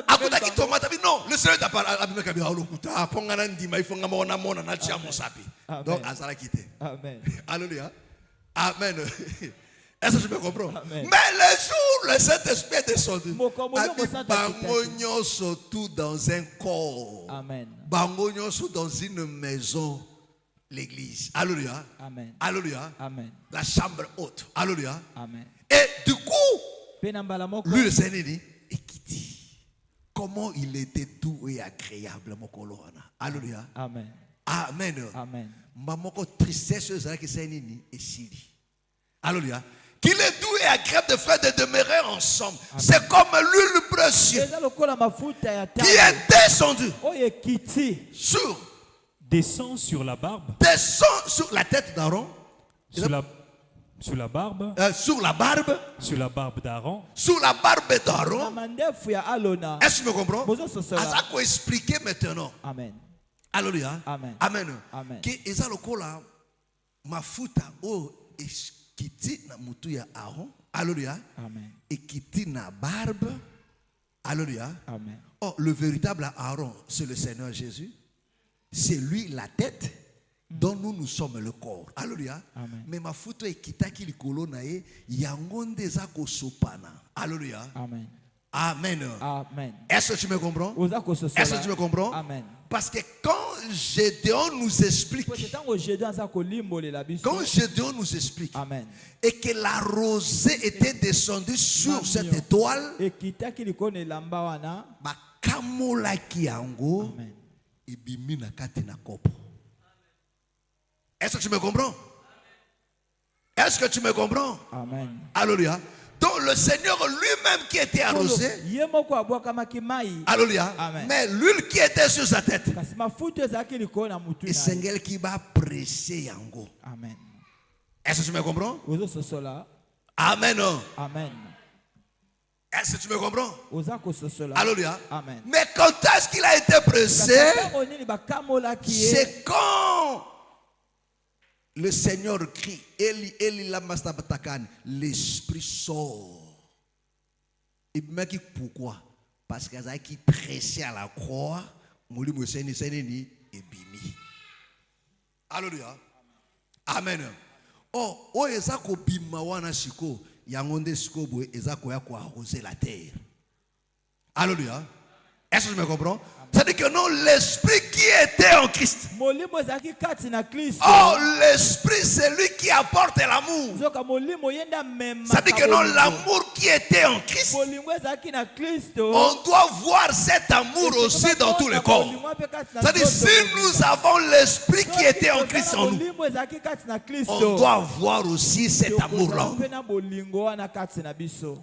à côté qui tombe, non, le Seigneur est apparu. Donc, Azara quitté. Amen. Alléluia. Amen. Est-ce que je me comprends? Amen. Mais le jour où le Saint-Esprit est descendu, Mokombo a dit yo mosanta Bangognon surtout dans un corps. Amen. Bangognon surtout dans une maison, l'église. Alléluia. Amen. Alléluia. Amen. La chambre haute. Alléluia. Amen. Et du coup, Penambala moko. lui le Seigneur dit, et qui dit, comment il était doux et agréable, mon colonna. Alléluia. Amen. Amen. Amen. Mamoko tristesse qui s'est nini et sili. Alléluia. Qu'il est doux et agréable de frères de demeurer ensemble. C'est comme l'huile précieuse qui est descendue sur, Descend sur la barbe. descend sur la tête d'Aaron, Sur la barbe. sur la barbe, Sur la barbe d'Aaron. sur la barbe d'Aaron. Mandefu ya Alona. Est-ce que tu me comprends? Bozo sosola. À ça qu'on expliquer maintenant. Amen. Alléluia. Amen. Amen. Amen. Que eza lokola mafuta o ekiti na mutu ya Aaron. Alléluia. Amen. Ekiti na barbe. Alléluia. Amen. Oh, le véritable Aaron, c'est le Seigneur Jésus. C'est lui la tête dont nous sommes le corps. Alléluia. Amen. Mais mafuta ekitaki likolo na ye yango nde eza kosopana. Alléluia. Amen. Amen. Amen. Est-ce que tu me comprends? Oza kososola. Est-ce que tu me comprends? Amen. Parce que quand Gédéon nous explique, quand Gédéon nous explique, Amen. et que la rosée était descendue sur cette étoile, bakamolaki yango Amen. ibimi na kati na kopo. Est-ce que tu me comprends? Est-ce que tu me comprends? Amen. Alléluia. Donc le Seigneur lui-même qui était arrosé, alléluia, Amen. mais l'huile qui était sur sa tête, Amen. et Seigneur qui va presser yango. Est-ce que tu me comprends? Amen. Amen. Est-ce que tu me comprends? Alléluia. Alléluia. Mais quand est-ce qu'il a été pressé? C'est quand le Seigneur crie, Eli, Eli, lama sabachthani, l'esprit sort. Et bien pourquoi? Parce qu'il a qui pressé à la croix, molimo seni ni ebimi. Alléluia. Amen. Oh, o ezako bima wana shiko, yangonde shiko boy ezako ya ko arroser la terre. Alléluia. Est-ce que je me comprends? C'est-à-dire que non, l'esprit qui était en Christ. Oh, l'esprit, c'est lui qui apporte l'amour. C'est-à-dire que non, l'amour qui était en Christ, on doit voir cet amour aussi dans tous les corps. C'est-à-dire si nous avons l'esprit qui était en Christ en nous, on doit voir aussi cet amour-là.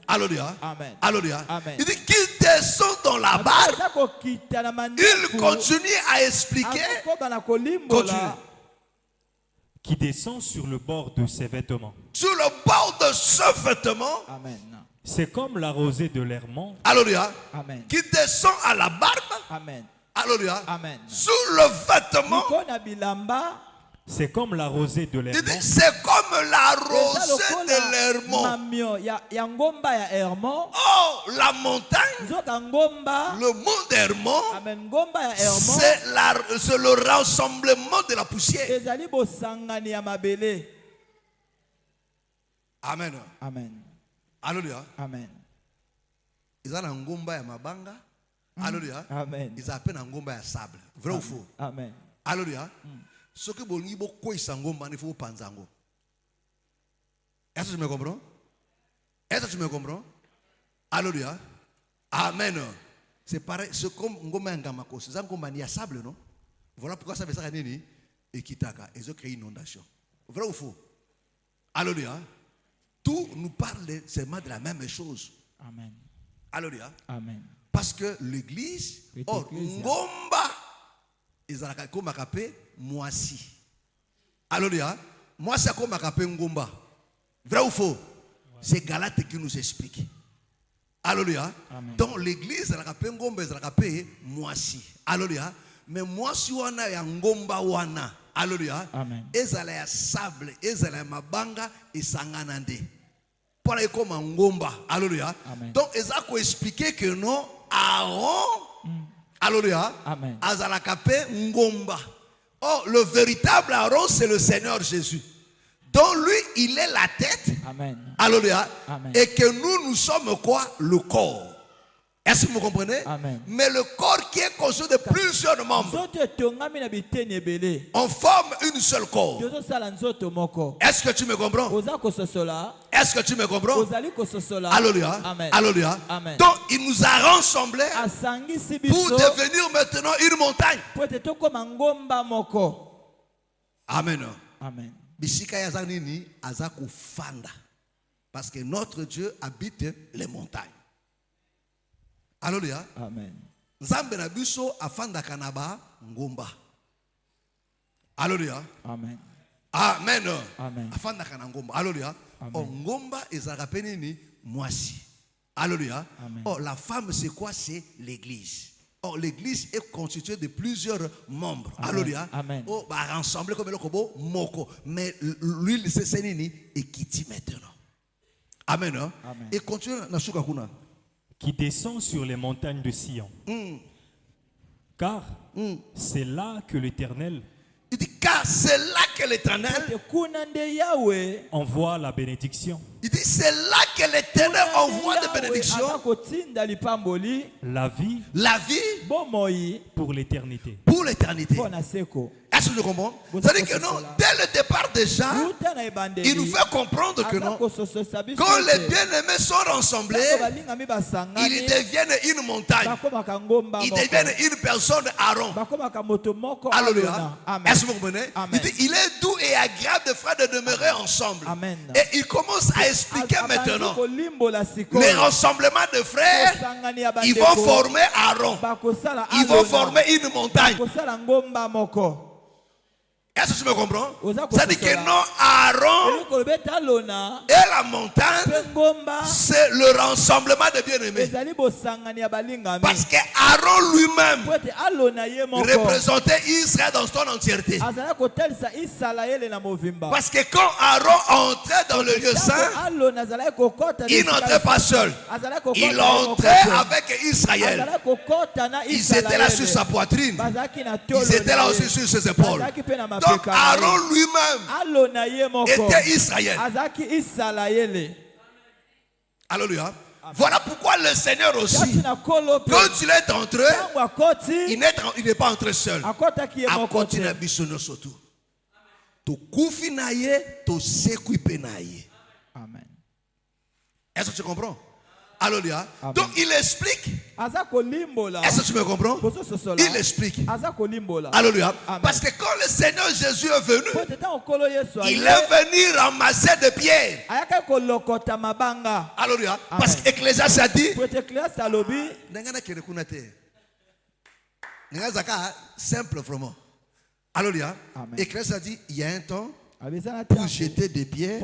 Alléluia. Amen. Alléluia. Amen. Il dit qu'il descend dans la barre. Il continue à expliquer. Continue. Qui descend sur le bord de ses vêtements. Sur le bord de ce vêtement. Amen. C'est comme la rosée de l'hermont. Alléluia. Amen. Qui descend à la barbe. Amen. Alléluia. Amen. Sur le vêtement. C'est comme la rosée de Il dit, l'hermont. c'est comme la rosée de l'Hermont. Oh, la montagne, le mont d'Hermont, c'est le rassemblement de la poussière. Amen. Amen. Alléluia. Amen. Ils ont un ngomba ya mabanga. Alléluia. Amen. Ils appellent un ngomba ya sable. Vrai ou faux? Amen. Alléluia. Ce que bolni bo koi sangomba il faut panzango. Est-ce que tu me comprends? Est-ce que tu me comprends? Alléluia. Amen. C'est pareil, c'est comme ngomba ngamako. C'est un ngomba ni à sable, non? Voilà pourquoi ça veut dire nini et kitaka. Ils ont créé une inondation. Vrai ou faux? Alléluia. Tout nous parle seulement de la même chose. Amen. Alléluia. Amen. Parce que l'église, or ngomba ezalaka ko makape moisi. Alléluia. Moi c'est comme makape ngomba. Vrai ou faux? C'est Galate qui nous explique. Alléluia. Amen. Donc l'église ezalaka ngomba ezalaka moisi. Alléluia. Mais moisi wana ya ngomba wana Alléluia. Amen. Ezala ya sable, ezala ya mabanga esangana nde. Pour aller comme un ngomba. Alléluia. Amen. Donc eza ko expliquer que non Aaron Alléluia. Amen. Azala kapé ngomba. Oh, le véritable Aaron c'est le Seigneur Jésus. Donc lui, il est la tête. Amen. Alléluia. Amen. Et que nous sommes quoi? Le corps. Est-ce que vous comprenez? Amen. Mais le corps qui est constitué de plusieurs membres, on forme une seule corps. Est-ce que tu me comprends? Est-ce que tu me comprends? Alléluia. Amen. Alléluia. Amen. Donc il nous a rassemblés pour devenir maintenant une montagne. Amen. Amen. Bisika yaza nini azaku fanda. Parce que notre Dieu habite les montagnes. Alléluia. Amen. Nzambe na biso afanda kanaba ngomba. Alléluia. Amen. Amen. Amen. Afanda kana ngomba. Alléluia. Oh, ngomba ezaka penini mwasi. Alléluia. Amen. Oh, la femme c'est quoi? C'est l'église. Oh, l'église est constituée de plusieurs membres. Amen. Alléluia. Amen. Oh, bah rassemblés comme le kobo moko. Mais l'huile c'est nini et qui dit maintenant. Amen. Amen. Et continue na suka kuna. Qui descend sur les montagnes de Sion. Car c'est là que l'Éternel Il dit car c'est là que l'Éternel envoie la bénédiction. Il dit c'est là que l'Éternel envoie des bénédictions, La vie la vie pour l'éternité. pour l'éternité. Est-ce que je comprends? C'est-à-dire que non, dès le départ déjà, il nous fait comprendre que non, quand les bien-aimés sont rassemblés, ils deviennent une montagne. Ils deviennent une personne Aaron. Alléluia. Est-ce que vous comprenez? Il dit, il est doux et agréable de frères de demeurer ensemble. Amen. Et il commence à expliquer maintenant les rassemblements de frères, ils vont former Aaron. Ils vont former une montagne. Est-ce que tu me comprends? Ça dit que non, Aaron et la montagne, c'est le rassemblement des bien-aimés. Parce que Aaron lui-même représentait Israël dans son entièreté. Parce que quand Aaron entrait dans le lieu saint, il n'entrait pas seul. Il entrait avec Israël. Ils étaient là sur sa poitrine. Ils étaient là aussi sur ses épaules. Donc Aaron lui-même était Israël. Alléluia. Voilà pourquoi le Seigneur aussi, quand il est entré, il n'est pas entré seul. A continué bisono surtout. To kufi na ye, to sekwipe na ye. Amen. Est-ce que tu comprends? Alléluia. Amen. Donc il explique. Est-ce que tu me comprends? Il explique. Alléluia. Amen. Parce que quand le Seigneur Jésus est venu, il est venu ramasser des pierres. Alléluia. Parce que Ecclésiaste a dit, simple vraiment. Alléluia. Ecclésiaste a dit, il y a un temps pour jeter des pierres,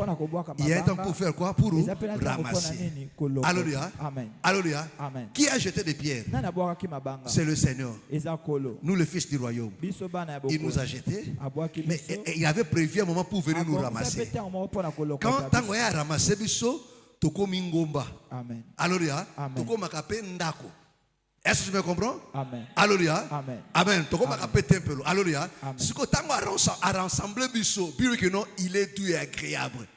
il y a un temps pour faire quoi? Pour ramasser. Alléluia. Alléluia. Qui a jeté des pierres? C'est le Seigneur. Nous, le Fils du royaume. Il nous a jetés, mais il avait prévu un moment pour venir nous ramasser. Quand on a ramassé, toko mingomba. Alléluia. Toko makape ndako. Est-ce que tu me comprends? Amen. Alléluia. Amen. Amen. Toko makape temple. Alléluia. Ce que tango a rassemblé biso, puis que non, il est doux et agréable.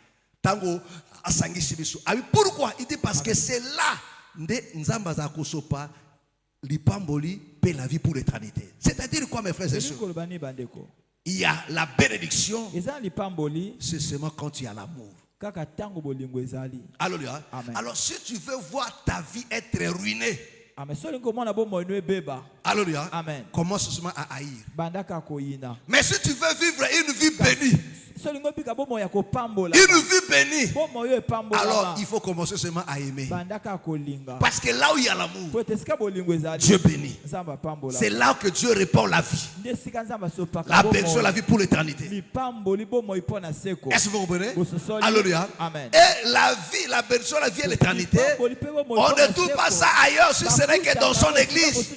Tango a sangisi biso. Pourquoi? Il dit parce que c'est là nde nzamba za kosopa lipamboli paie la vie pour l'éternité. C'est-à-dire quoi, mes frères et sœurs? Il y a la bénédiction. C'est seulement quand il y a l'amour. Alléluia. Alors si tu veux voir ta vie être ruinée, alléluia. Amen. Commence seulement à haïr. Mais si tu veux vivre une vie bénie, une vie bénie, alors il faut commencer seulement à aimer. Parce que là où il y a l'amour, Dieu bénit. C'est là que Dieu répand la vie. La bénédiction, la vie pour l'éternité. Est-ce que vous comprenez? Alléluia. Amen. Et la vie, la bénédiction, la vie et l'éternité, on ne trouve pas ça ailleurs sur cette n'est que dans son église.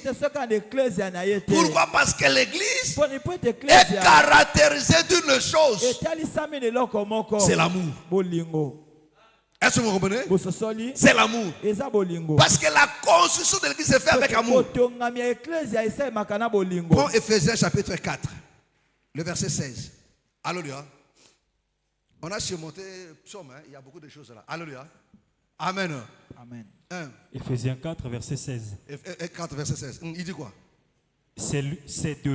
Pourquoi? Parce que l'église est caractérisée d'une chose. C'est l'amour. Est-ce que vous comprenez? C'est l'amour. Parce que la construction de l'église se fait avec amour. Prends Ephésiens chapitre 4, le verset 16. Alléluia. On a surmonté psaume, il y a beaucoup de choses là. Alléluia. Amen. Amen. Ephésiens 4, verset 16. 4, verset 16. Il dit quoi? C'est de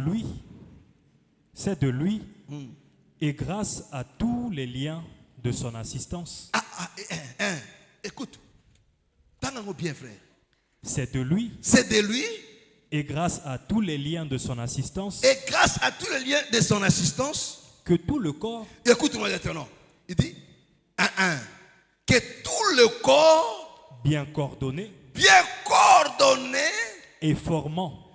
lui, et grâce à tous les liens de son assistance. Écoute, t'en bien, frère. C'est de lui. C'est de lui. Et grâce à tous les liens de son assistance. Et grâce à tous les liens de son assistance. Que tout le corps. Écoute-moi maintenant. Il dit, que tout le corps. Bien coordonné. Et formant.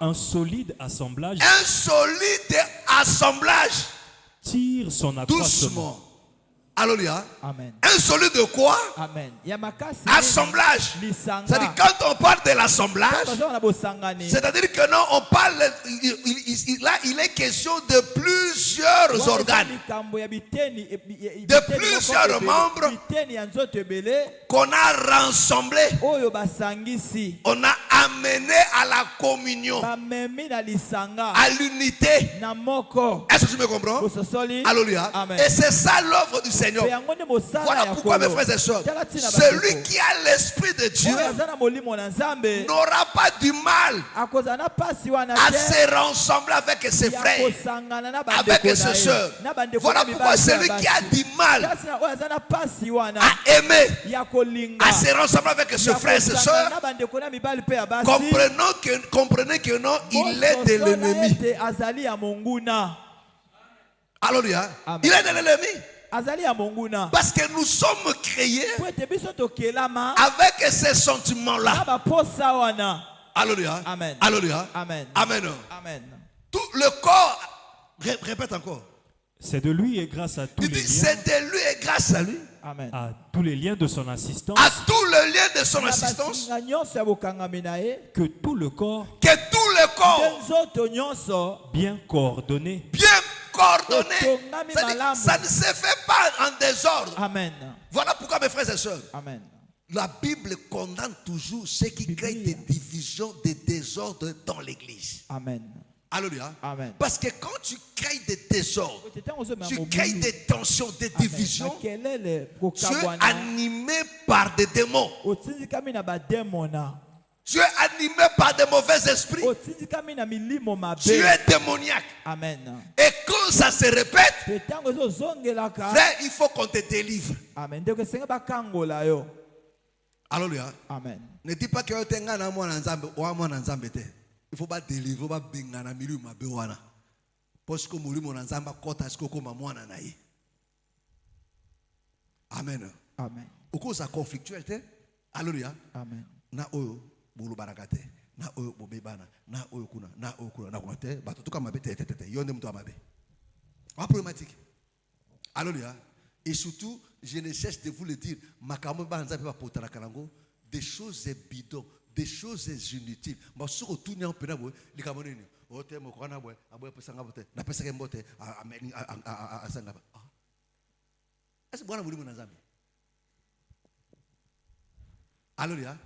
Un solide assemblage. Tire son accroissement. Doucement. Alléluia. Amen. Un solide de quoi? Amen. Assemblage. C'est-à-dire quand on parle de l'assemblage, c'est-à-dire que non, on parle, là il est question de plusieurs organes, de plusieurs membres qu'on a rassemblés, on a amené à la communion, à l'unité. Est-ce que tu me comprends? Alléluia. Et c'est ça l'œuvre du Seigneur. Voilà pourquoi, mes frères et sœurs, celui qui a l'esprit de Dieu n'aura pas du mal à se rassembler avec ses frères, avec ses sœurs. Voilà pourquoi celui qui a du mal à aimer, à se rassembler avec ses frères et ses sœurs, comprenez que non, il est de l'ennemi. Alléluia. Il est de l'ennemi. Parce que nous sommes créés avec ces sentiments-là. Alléluia. Amen. Alléluia. Amen. Amen. Amen. Tout le corps, répète encore. C'est de lui et grâce à tous les liens. C'est de lui et grâce à lui. Amen. À tous les liens de son assistance. À tous les liens de son assistance. Que tout le corps. Bien coordonné. Ça ne se fait pas en désordre. Amen. Voilà pourquoi, mes frères et sœurs, Amen. la Bible condamne toujours ceux qui créent des divisions, des désordres dans l'église. Amen. Alléluia. Amen. Parce que quand tu crées des désordres, tu crées des tensions, des divisions, tu es animé par des démons. Tu es animé par des mauvais esprits. Tu es démoniaque. Amen. Et quand ça se répète, frère, il faut qu'on te délivre. Amen. Alléluia. Amen. Ne dis pas que tu es un homme en Zambie ou un homme en Zambie. Il faut pas délivrer, il faut pas binga na milieu ma bewana. Parce que mouli mon Zambie kota est-ce que comme moi na naï. Amen. Amen. Au cause à conflictualité. Alléluia. Amen. Na oyo bulu barakate. Na oyo bobebana. Na oyo kuna. Na oyo kuna. Na kuna te. Bato tuka mabe te. Yonde mtu amabe. Pas problématique. Alléluia. Et surtout, je ne cesse de vous le dire. Makamo banza pe ba potala kalango. Des choses bidons. Des choses inutiles. Mais ce que tout n'est pas bon, les Camerounais, oh t'es mon corona boy, aboye pesanga bote, na pesanga bote, à sanga. Est-ce que bon amourir mon azami? Alléluia.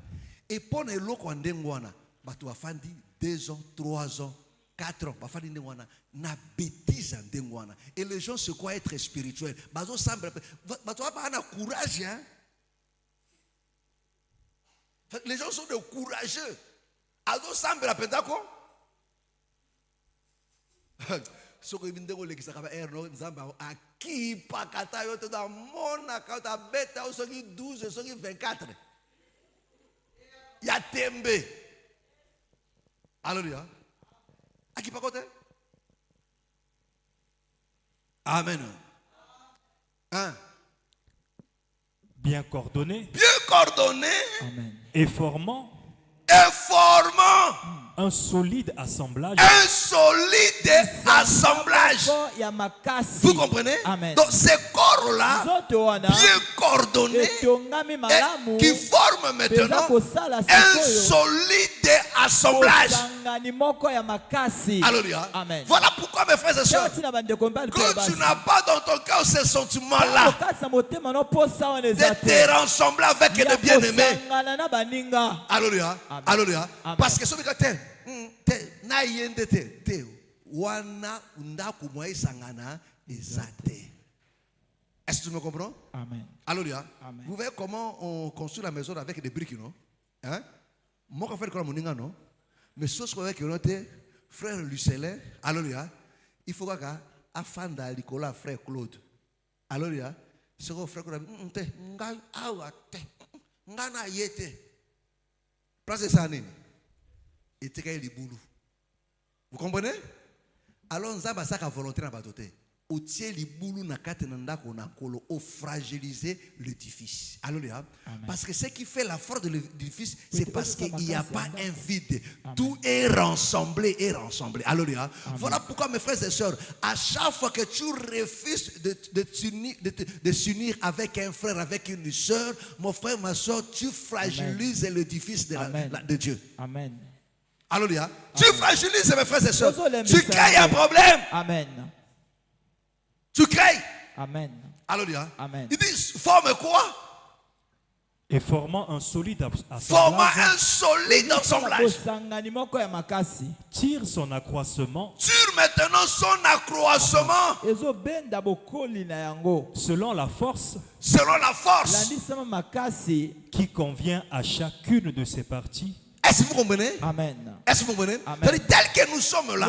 Et pour les locaux en dengwana, batu afandi 2 ans, 3 ans, 4 ans, bafandi dengwana, na bêtise en dengwana. Et les gens se croient être spirituels. Bazo semble, batu pas un courage, hein? Les gens sont de courageux. Ado sambe la pentako. Soko ibindego le kisaka ba erno nzamba aki pakata yote da mona kata beta o soki 12 soki 24. Ya tembe. Alléluia. Aki pakote. Amen. Hein? Bien coordonné. Amen. Et formant un solide assemblage d'assemblage. Vous comprenez? Amen. Donc ces corps-là, bien coordonnés, et qui forment maintenant un solide assemblage. Alléluia. Amen. Voilà pourquoi, mes frères et sœurs, quand tu n'as pas dans ton cœur ce sentiment-là de te rassembler avec les bien-aimés. Alléluia. Alléluia. Parce que ce que na yende te wana ndaku moi sangana ezate. Est-ce que tu me comprends? Amen. Alléluia. Amen. Vous voyez comment on construit la maison avec des briques, non? Hein? Moi, je fais quoi mon ninga, non? Mais ce que je fais, frère Lucellin, alléluia, il faut que afanda Nicolas, frère Claude. Alléluia. Ce que frère Claude, ngana yete. Place ça nini. Et tu as les boulous. Vous comprenez? Alors, nous avons une volonté dans la batote. Au tiers les boulous na kate nanda kona kolo au fragiliser l'édifice. Alléluia. Parce que ce qui fait la force de l'édifice, c'est parce qu'il n'y a pas un vide. Amen. Tout est rassemblé et rassemblé. Alléluia. Voilà pourquoi, mes frères et sœurs, à chaque fois que tu refuses de s'unir avec un frère, avec une sœur, mon frère, ma soeur, tu fragilises l'édifice de Dieu. Amen. Alléluia. Tu fragilises, mes frères et sœurs. Tu crées un problème. Amen. Tu crées. Amen. Alléluia. Amen. Il dit, forme quoi? Et formant un solide Formant assemblage, un solide assemblage. tire son accroissement Tire maintenant son accroissement selon la force qui convient à chacune de ses parties. Est-ce que vous comprenez? Amen. Est-ce que vous comprenez? Tel que nous sommes là,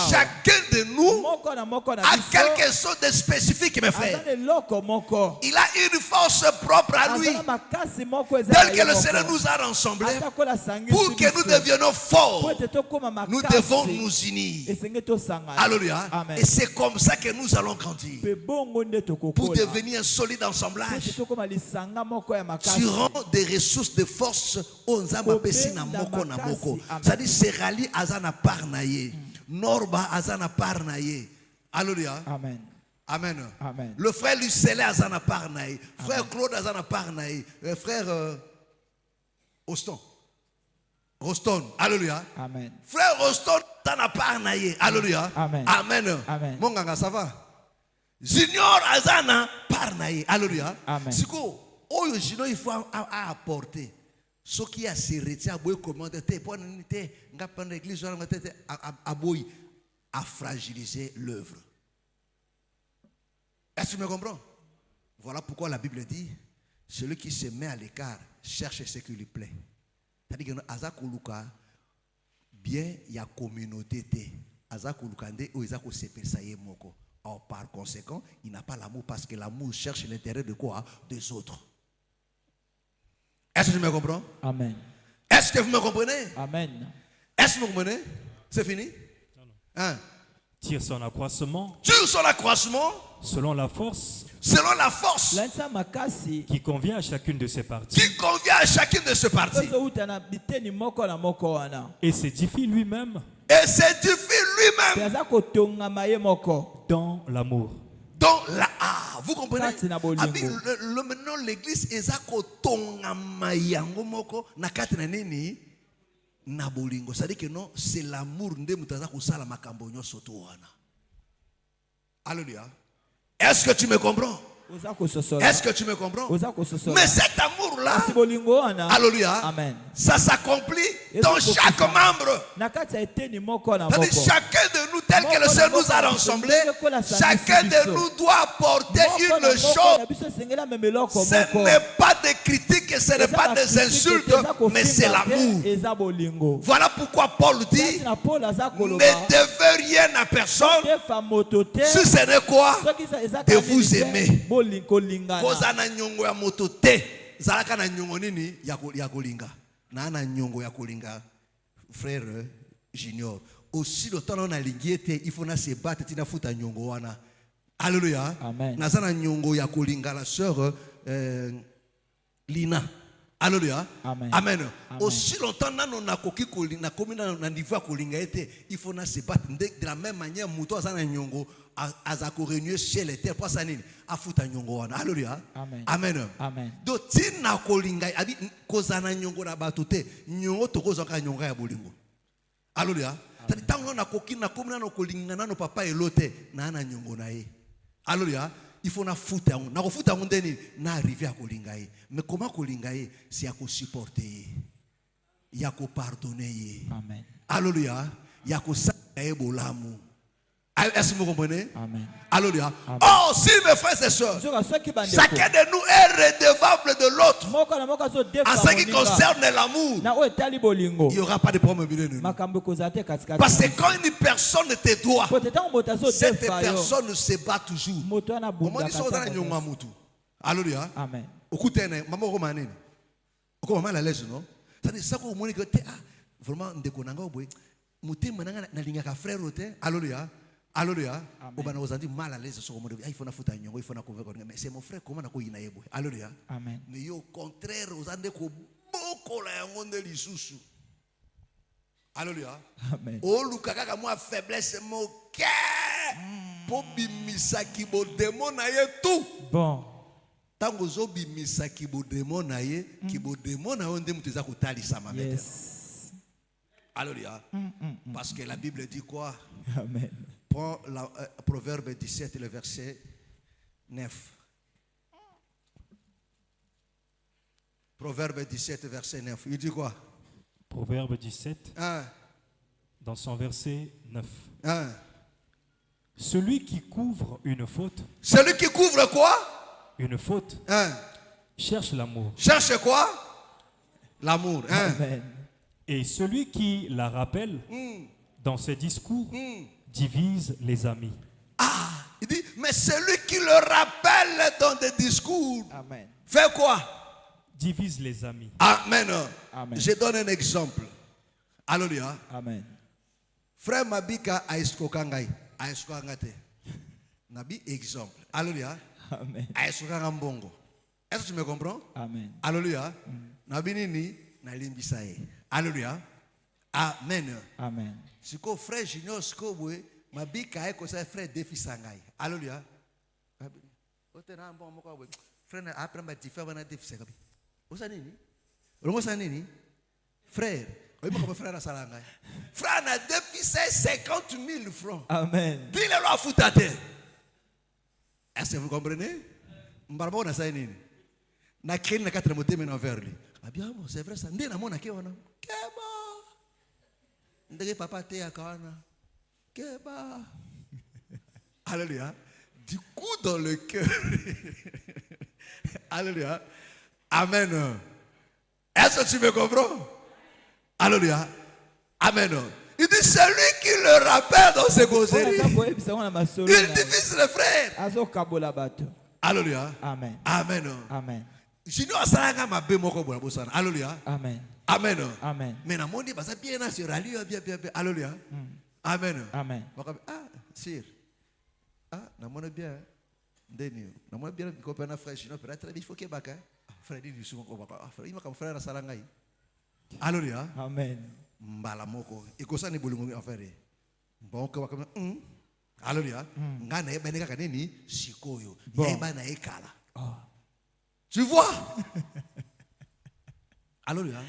chacun de nous a quelque chose de spécifique, mes frères. Il a une force propre à lui. Tel que le Seigneur nous a rassemblés pour que nous devions forts, nous devons nous unir. Alléluia. Et c'est comme ça que nous allons grandir. Pour devenir un solide assemblage, tu rends des ressources de force aux Nzamba. C'est-à-dire Serali azana parnaye, Norba azana parnaye. Alléluia. Amen. Amen. Amen. Le frère Lucellin azana parnaye, frère Claude azana parnaye, frère Roston. Alléluia. Amen. Frère Roston azana parnaye. Alléluia. Amen. Amen. Amen. Mon ganga, ça va? Junior azana parnaye. Alléluia. Amen. Siko, oyo junior il faut apporter. Ce qui a serré, à boy commandé, l'église à fragiliser l'œuvre. Est-ce que tu me comprends? Voilà pourquoi la Bible dit celui qui se met à l'écart cherche ce qui lui plaît. C'est-à-dire que Azakuluka, bien, il y a communauté. Azakuluka, ou Izako sepesaye moko. Or, par conséquent, il n'a pas l'amour parce que l'amour cherche l'intérêt de quoi? Des autres. Est-ce que tu me comprends? Amen. Est-ce que vous me comprenez? Amen. Est-ce que vous me comprenez? C'est fini? Non. Hein? Tire son accroissement Tire son accroissement selon la force qui convient à chacune de ses parties. Qui convient à chacune de ses parties. Et s'édifie lui-même Et s'édifie lui-même dans l'amour. dans la vous comprenez? Maintenant l'église ezako tongama yango moko na kati na nini na bolingo. C'est-à-dire que non, c'est l'amour nde mutaza kusala makambo nyoso to wana. Alléluia. Est-ce que tu me comprends? Est-ce que tu me comprends? Mais cet amour-là, alléluia, Amen. Ça s'accomplit dans chaque membre. Chacun de nous, tel que le Seigneur nous a rassemblés, chacun de nous doit apporter une chose. Ce n'est pas des critiques, ce n'est pas des insultes, mais c'est l'amour. Voilà pourquoi Paul dit, ne devez rien à personne, si ce n'est quoi? De vous aimer. Koza na nyongo ya moto te. Zalaka na nyongo nini ya kolinga. Na nyongo ya kolinga. Frère Junior. Aussi le temps on a lingiete, il faut na se battre tina futa nyongo wana. Alléluia. Amen. Na sana nyongo ya kolinga la sœur Lina. Alléluia. Amen. Amen. Amen. Aussi longtemps nous na koki na komi na niveau kolinga été, il faut na se battre de la même manière muto azana nyongo azako renouer chez les terres pour ça nini afuta nyongo wana. Alléluia. Amen. Amen. Amen. Donc ti na kolinga abi kozana nyongo na batute nyongo tokozo ka nyongo ya bolingo. Alléluia. Tadi tango na koki na komi na kolinga na no papa elote na na nyongo na ye. Alléluia. Il faut na futa on na futa on deni na arriver à kolinga ye. Mais comment kolinga ye? C'est à ko supporter ye. Ya ko pardonner ye. Amen. Alléluia. Ya ko sa ye bolamu. Est-ce que vous comprenez? Amen. Alléluia. Amen. Oh, si mes frères et sœurs, chacun de nous est redevable de l'autre. En ce qui concerne l'amour, il n'y aura pas de problème. Parce que quand une personne te doit, cette personne se bat toujours. Comment dit ça? Alléluia. Amen. Écoutez, maman Romanine. Comment maman la laisse, non? C'est-à-dire ça qu'on dit que vraiment ndekonanga boy. Muté mananga na linga frère roté. Alléluia. Alléluia. Obana ozandi mal à l'aise sur le monde. Il faut na futa nyongo, il faut na convaincre. Mais c'est mon frère comment na ko yina yebo. Alléluia. Amen. Mais au contraire, ozande ko boko la yangonde lisusu. Alléluia. Amen. O lukaka ka moi faiblesse mo cœur. Po bimisa ki bo démon na ye tout. Bon. Tango zo bimisa ki bo démon na ye, ki bo démon na onde muteza ko talisa ma mete. Yes. Alléluia. Parce que la Bible dit quoi? Amen. Prends la Proverbe 17, le verset 9. Proverbe 17, verset 9. Il dit quoi? Proverbe 17, dans son verset 9. Celui qui couvre une faute. Celui qui couvre quoi? Une faute. Cherche l'amour. Cherche quoi? L'amour. Amen. Et celui qui la rappelle dans ses discours divise les amis. Ah, il dit, mais celui qui le rappelle dans des discours, Amen. fait quoi? Divise les amis. Amen. Amen. Je donne un exemple. Alléluia. Amen. Frère Mabika Aïskokangay. Aïskokangate. Nabi exemple. Alléluia. Amen. Aïskokangambongo. Est-ce que tu me comprends? Amen. Alléluia. Nabi nini nalimbisaye. Alléluia. Amen. Amen. Siko frère Junior siko boy Mabika eko sa frère Defi Sangay. Alléluia. Otena mbongo moko boy. Frère na après ma diffère bana Defi Sangay. Osa nini? Osa nini? Frère, oui, mon frère a salangay. Frère na Defi 50 000 francs. Amen. Dis-le à foutate. Est-ce que vous comprenez? Mbarbo na sa nini? Na keni na 4 moté maintenant vers lui. Ah bien, c'est vrai ça. Ndé na mona ke wana. Keba. Ndé papa te akana. Keba. Alléluia. Du coup dans le cœur. Alléluia. Amen. Est-ce que tu me comprends? Alléluia. Amen. Il dit celui qui le rappelle dans ses causeries. Il divise les frères. Alléluia. Amen. Amen. Amen. Junior asanga mabe moko bola bosana. Alléluia. Amen. Amen. Amen. Mais na mondi basa bien na sur rali bien. Alléluia. Amen. Amen. Ah, sir. Ah, na mona bien. Ndeni. Na mona bien ko pena frère Junior peut-être il faut que baka. Frère dit souvent ko baka. Frère il m'a frère salanga yi. Alléluia. Amen. Mbala moko. Ikosa ni bolingo affaire. Bon ko baka. Alléluia. Ngana eba neka kaneni sikoyo. Eba na ekala. Tu vois? Alléluia.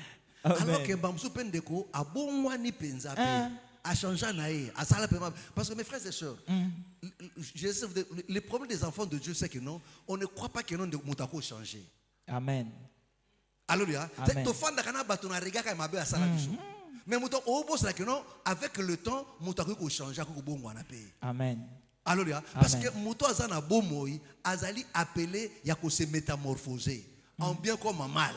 Alors que Bamsou Pendeko a bon wani penza a changé naïe, a salé parce que mes frères et sœurs, le problème des enfants de Dieu c'est que non, on ne croit pas que non de mutako changer. Amen. Alléluia. To fanda kana batona rega ka mabe a sala biso. Mais mutako obo c'est que non, avec le temps mutako ko changer ko bon wana pe. Amen. Alléluia. Parce que muto azana bomoi azali appelé ya ko se métamorphoser en bien comme en mal.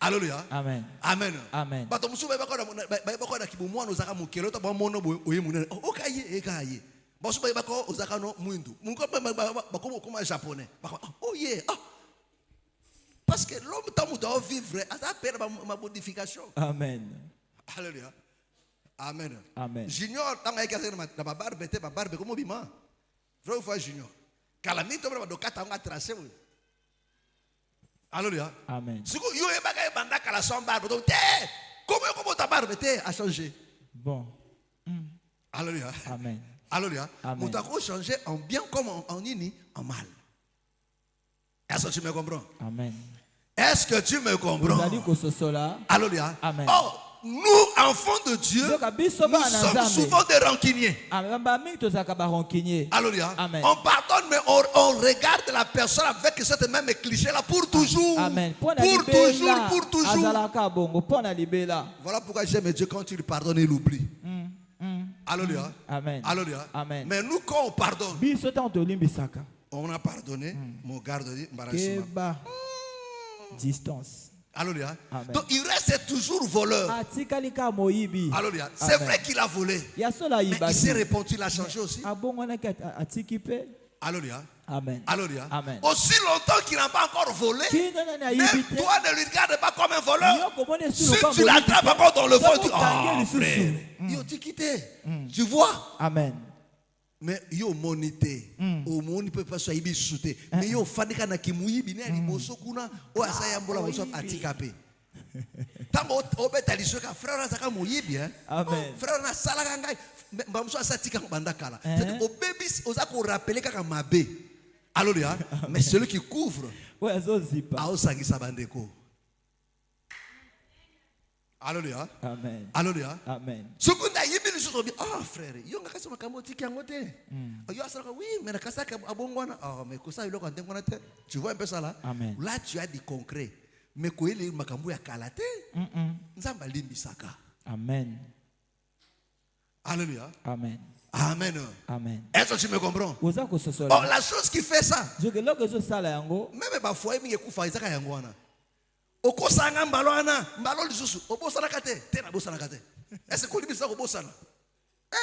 Alléluia. Amen. Amen. Amen. Bato musu ba ko da kibu mwana ozaka mukelo to ba mono oye munene. O kaye e kaye. Ba su ba ko ozaka no mwindu. Munko ba ko comme japonais. Oh yeah. Parce que l'homme tamu doit vivre à sa perte ma modification. Amen. Alléluia. Amen. Amen. Junior tanga ekase na barbe te barbe comme bima. Frère ou frère Junior. Calamito ba do kata nga tracé. Alléluia. Amen. Si vous avez un bandaka la son barbe, donc comment ta barbe a changé? Bon. Alléluia. Amen. Alléluia. Amen. Vous avez changé en bien comme en nini, en mal. Est-ce que tu me comprends? Amen. Est-ce que tu me comprends? Alléluia. Amen. Oh, nous, enfants de Dieu, nous sommes souvent des rancuniers. Alléluia. Amen. On pardonne, mais on regarde la personne avec cette même cliché-là pour toujours. Amen. Pour toujours, pour toujours. Voilà pourquoi j'aime Dieu quand il pardonne, il oublie. Alléluia. Amen. Alléluia. Amen. Mais nous, quand on pardonne, on a pardonné, mon garde dit, distance. Alléluia. Amen. Donc il reste toujours voleur. Alléluia. C'est vrai qu'il a volé. Mais il s'est repenti, il a changé aussi. Alléluia. Amen. Alléluia. Amen. Aussi longtemps qu'il n'a pas encore volé, même toi ne lui regarde pas comme un voleur. Si tu l'attrapes encore dans le fond, tu dis, oh frère, yo t'es quitté. Tu vois? Amen. Mais yo monité, au monde peut pas soit ibi souté. Mais yo fanika na kimuibi ne liboso kuna o asaya mbola boso atikape. Tango obeta lisoka frère na saka muibi hein. Amen. Frère na sala ngai mbamso asatika bandakala. C'est au bébé oza ko rappeler kaka mabe. Alléluia. Mais celui qui couvre a osangisa bandeko. Alléluia. Amen. Alléluia. Amen. Sukunda yibili sobi ah frère, yo ngakasi makambo tiki yangote. Yo asaka oui, mais nakasa ka abongwana. Ah mais kosa iloko ndengwana te. Tu vois un peu ça là? Amen. Là tu as du concret. Mais ko ile makambo ya kalate. Nzamba limbisaka. Amen. Alléluia. Amen. Amen. Amen. Est-ce que tu me comprends? Oh, la chose qui fait ça. Même parfois il y a kufa izaka yangwana. Okosanga mbalwana mbalo lisusu obosana kate tena bosana kate est-ce que libisa ko bosana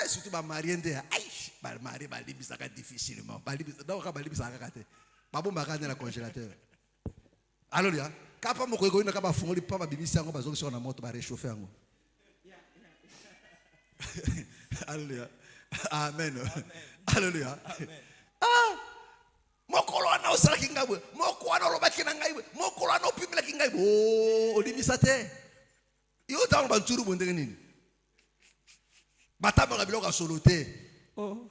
surtout ba mariende ai ba mari ba libisa ka difficilement ba libisa donc ba libisa ka kate ba bomba ka na congélateur. Alléluia. Kapa moko ego ina ka ba fungoli pa ba bimisa ngo bazo na moto ba réchauffer ngo. Alléluia. Amen. Alléluia. Ah mokolo ana osala kingabwe moko ana lobaki na ngai mokolo ana opimela kingai oh odimisa te yo tango banturu bondenge nini batamba ka biloko solo te oh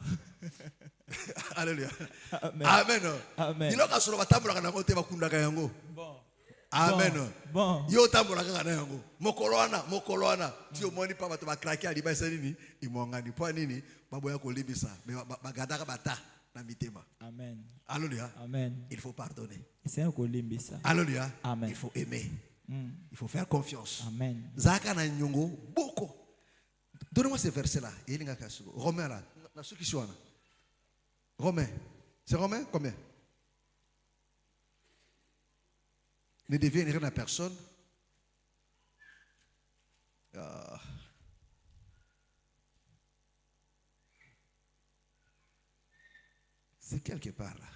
alléluia amen amen biloko solo batamba ka nango te bakundaka yango bon amen bon yo tambola ka na yango mokolo ana ti omoni pa bato bakraki aliba nini imongani po nini baboya kolibisa bagadaka bata. Amen. Alléluia. Amen. Il faut pardonner. Alléluia. Amen. Il faut aimer. Il faut faire confiance. Amen. Zaka na nyongo beaucoup. Donnez-moi ce verset là. Romain là. Ceux qui sont là. Romain. C'est Romain combien? Ne deviennent rien à personne. C'est quelque part là.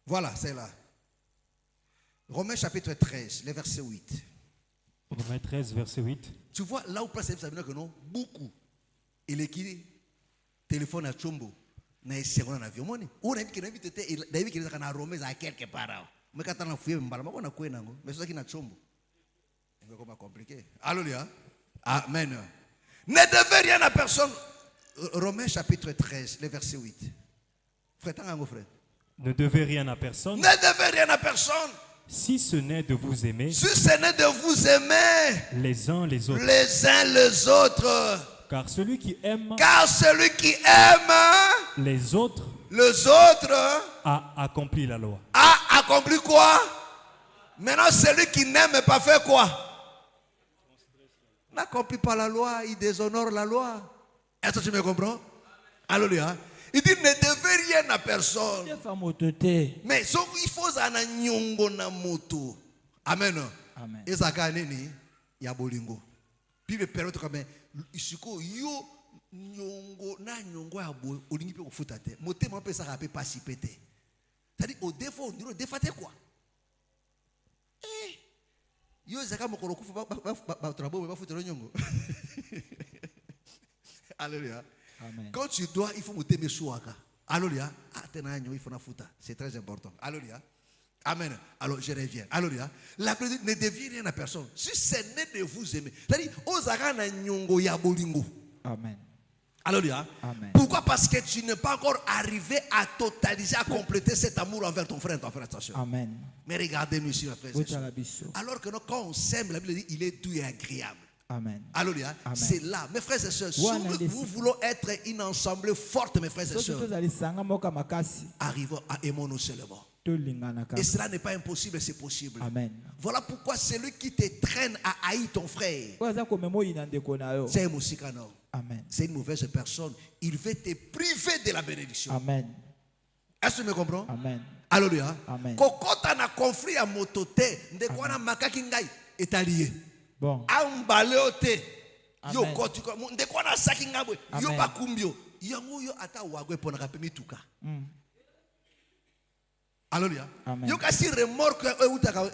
Voilà, c'est là. Romains chapitre 13, le verset 8. Romains 13, verset 8. Tu vois, là où place que non, beaucoup. Il est qui téléphone à Chombo. Na seconde en avion. On a dit qu'il a na Romains à quelque part. Mais quand on a fouillé, on a quoi nango. Mais c'est ça qui na Chombo. C'est comment compliqué. Alléluia. Amen. Ne devez rien à personne. Romains chapitre 13, le verset 8. Ne devez rien à personne. Ne devez rien à personne. Si ce n'est de vous aimer. Si ce n'est de vous aimer. Les uns les autres. Les uns les autres. Car celui qui aime. Car celui qui aime. Les autres. Les autres. A accompli la loi. A accompli quoi? Maintenant celui qui n'aime pas fait quoi? N'accomplit pas la loi, il déshonore la loi. Est-ce que tu me comprends? Alléluia. Il dit ne devez rien à personne. Mais il faut zana nyongo na moto. Amen. Amen. Et ça nini ya bolingo. Puis le permettre comme isiko yo nyongo na nyongo ya bo olingi pe kofuta te. Motema pe ça rapé pas si pété. C'est-à-dire au défaut on dit défaté quoi. Yo zaka mokolo kufu ba trabo ba futa nyongo. Alléluia. Amen. Quand tu dois, il faut t'aimer souaka. Alléluia. Il faut na futa. C'est très important. Alléluia. Amen. Alors je reviens. Alléluia. La Bible dit, ne deviez rien à personne. Si c'est né de vous aimer. C'est-à-dire, Ozara nyongo ya bolingo. Amen. Alléluia. Amen. Pourquoi? Parce que tu n'es pas encore arrivé à totaliser, à compléter cet amour envers ton frère, attention. Amen. Mais regardez-nous ici, mes frères et sœurs. Alors que quand on s'aime, la Bible dit, il est doux et agréable. Amen. Alléluia. Amen. C'est là, mes frères et sœurs. Si nous voulons être une assemblée forte, mes frères et sœurs, arrivons à aimer nous seulement. Et cela n'est pas impossible, c'est possible. Amen. Voilà pourquoi celui qui te traîne à haïr ton frère, c'est un moussicano. Amen. C'est une mauvaise personne. Il veut te priver de la bénédiction. Amen. Est-ce que tu me comprends? Amen. Alléluia. Amen. Quand tu as un conflit à motote, de quoi na makaki ngai est allié. Bon. Ambaleote. Yo Amen. kotu ko de quoi na saki ngabwe. Yo Amen. bakumbio. Yango yo ata wagwe pona kapemi tuka. Alléluia. Amen. Yo kasi remorque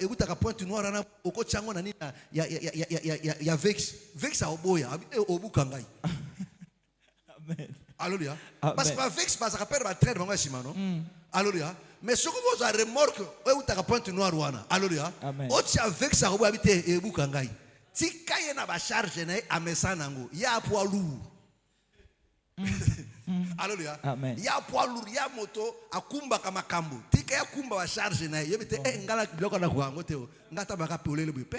eutaka pointe noire na oko chango na nina ya vex a oboya obuka ngai. Amen. Alléluia. Amen. Parce que vex pas ça perd ba traite bango simano. Alléluia. Mais ce que vous avez remorque eutaka pointe noire wana. Alléluia. Amen. Ocha vex a oboya bite ebuka ngai. Tika ye na ba charge na amesana ngo ya poids lourd. Alléluia. Amen. Ya poids lourd, ya moto akumba kama kambo. Tika ya kumba wa charge na ye bite ngala biloko na kwa ngote o. Ngata baka pelele bu pe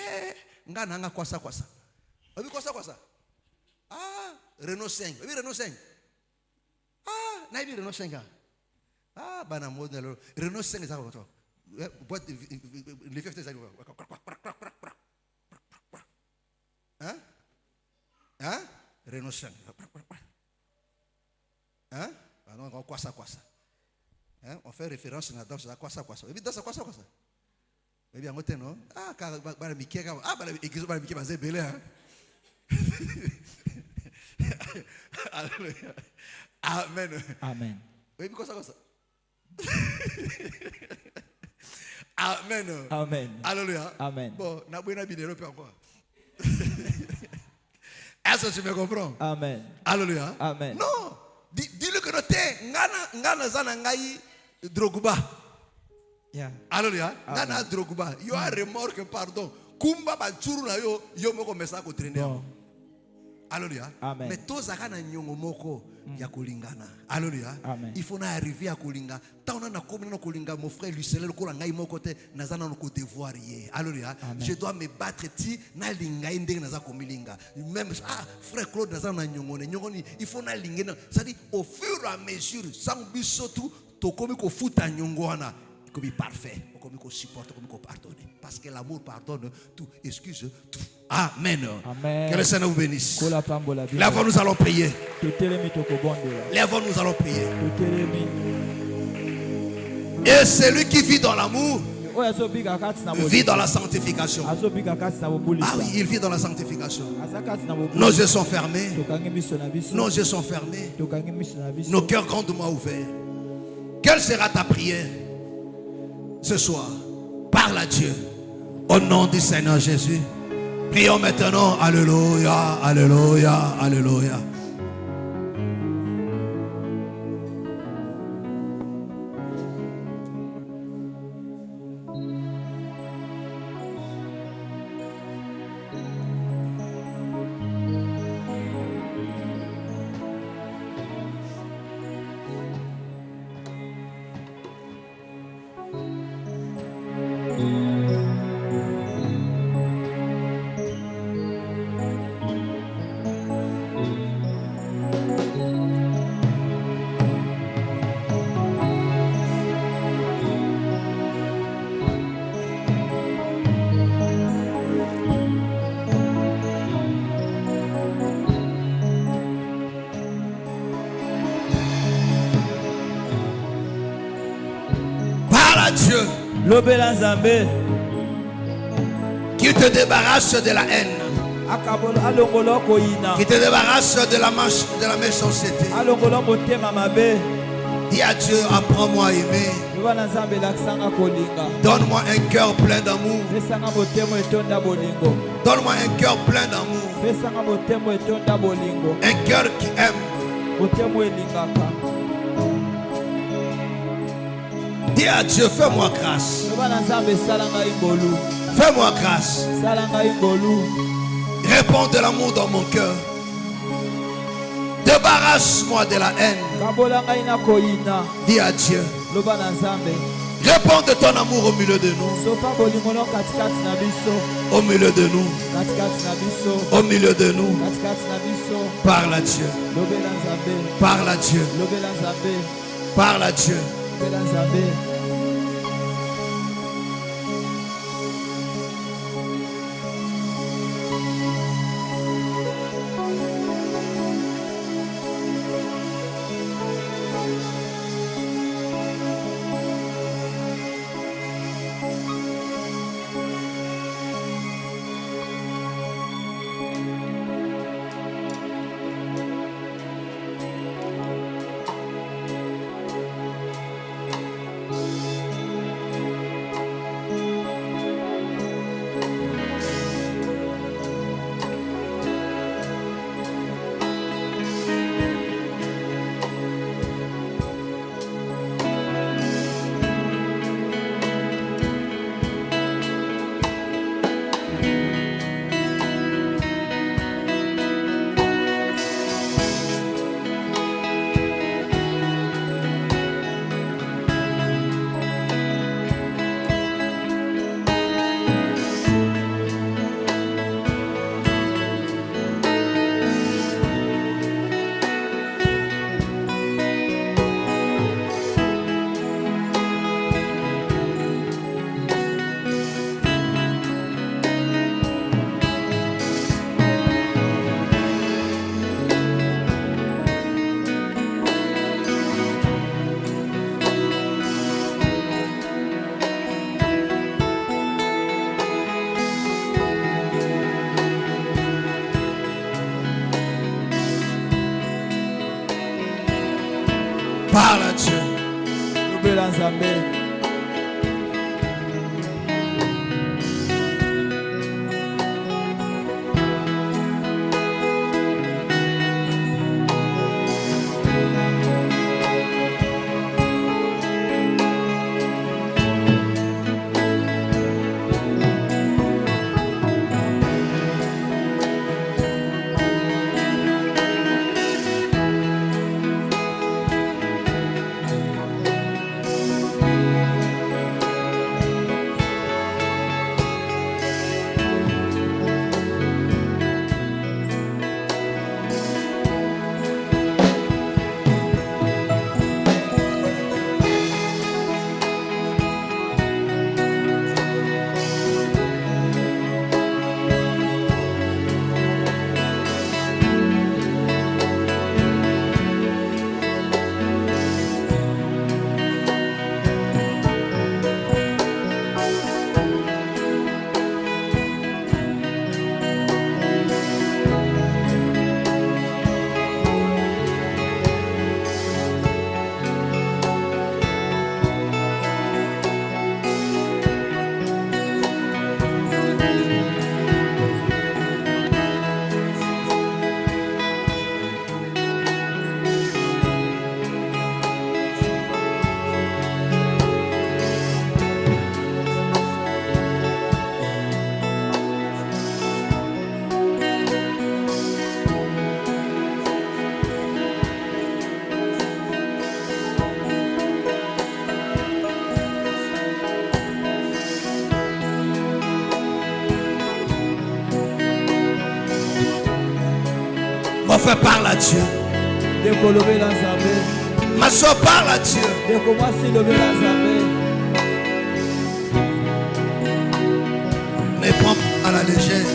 ngana nga kwasa. Obi kwasa. Ah, Renault 5. Obi Renault 5. Ah, na ibi Renault 5. Ah, bana modelo. Renault 5 ça va. Boîte les fêtes ça. Hein? Renault 5. Hein? Alors, quoi ça? Hein? On fait référence à la danse, quoi ça? Et puis, danse quoi ça? Et bien, on non? Ah, car Mickey, ah, l'église de Mickey, c'est belé, hein? Amen. Amen. Oui, quoi ça? Amen. Amen. Alléluia. Amen. Bon, n'a pas bien encore. Est-ce que tu me comprends? Amen. Alléluia. Amen. Non. Dis-le que noté, ngana zana ngai Drogba. Yeah. Alléluia. Ngana Drogba. Yo a remorque pardon. Kumba ba churu na yo moko mesa ko traîner. Alléluia. Amen. Mais tous akana nyongo moko ya kolingana. Alléluia. Amen. Il faut na arriver à kolinga. Taona na komina na kolinga mon frère Lucelle ko la ngai moko te nazana no ko devoir hier. Alléluia. Je dois me battre ti na linga ndenge naza komilinga. Même frère Claude nazana nyongo ni il faut na linga. Ça dit au fur et à mesure sans bisotu to komi ko futa nyongo wana. Comme parfait, comme il supporte, comme il pardonne. Parce que l'amour pardonne tout, excuse tout. Amen. Amen. Que le Seigneur vous bénisse. Lève-vous, Lève-vous, nous allons prier. Lève-vous, nous allons prier. Et celui qui vit dans l'amour vit dans la sanctification. Ah oui, il vit dans la sanctification. Nos yeux sont fermés. Nos yeux sont fermés. Nos cœurs grandement ouverts. Quelle sera ta prière ce soir? Parle à Dieu au nom du Seigneur Jésus. Prions maintenant. Alléluia, alléluia, alléluia. Dieu qui te débarrasse de la haine, qui te débarrasse de la méchanceté. Dis à Dieu, apprends-moi à aimer. Donne-moi un cœur plein d'amour. Donne-moi un cœur plein d'amour. Un cœur qui aime. Dis à Dieu, fais-moi grâce. loba na nzambe sala ngai ngolu, Fais-moi grâce. sala ngai ngolu. Répands de l'amour dans mon cœur. Débarrasse-moi de la haine. Kabola ngai na koyina, Dis à Dieu. loba na nzambe. Répands de ton amour au milieu de nous. Sopa bolingo no katikati na biso, Au milieu de nous. katikati na biso, Au milieu de nous. katikati na biso. Parle à Dieu. Lobela nzambe, Parle à Dieu. lobela nzambe, Parle à Dieu. lobela nzambe. Parle à Dieu. Lobela nzambe. Mon frère, parle à Dieu. Deko lobela nzambe. Ma soeur, parle à Dieu. Deko mwasi lobela nzambe. Ne prends pas à la légère.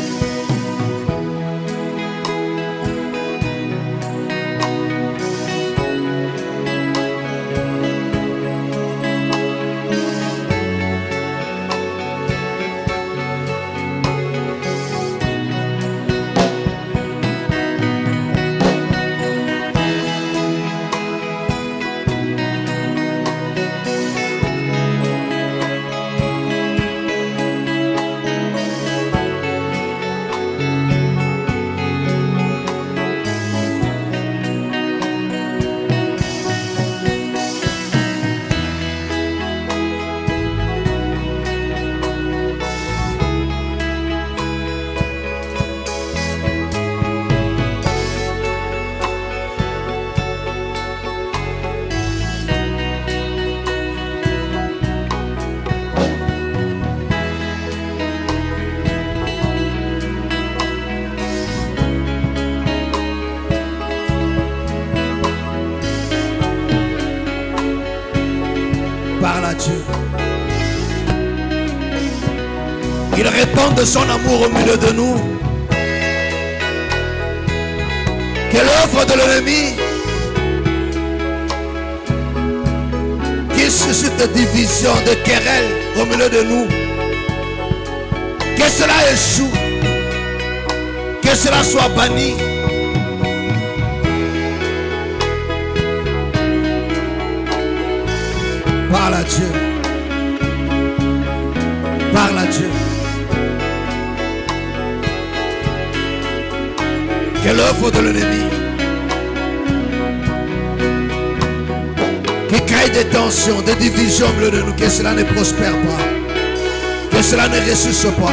Parle à Dieu. Il répand de son amour au milieu de nous. Que l'œuvre de l'ennemi qui suscite de division, de querelle au milieu de nous, que cela échoue, que cela soit banni. Parle à Dieu. Parle à Dieu. Que l'œuvre de l'ennemi qui crée des tensions, des divisions au milieu de nous, que cela ne prospère pas, que cela ne ressuscite pas.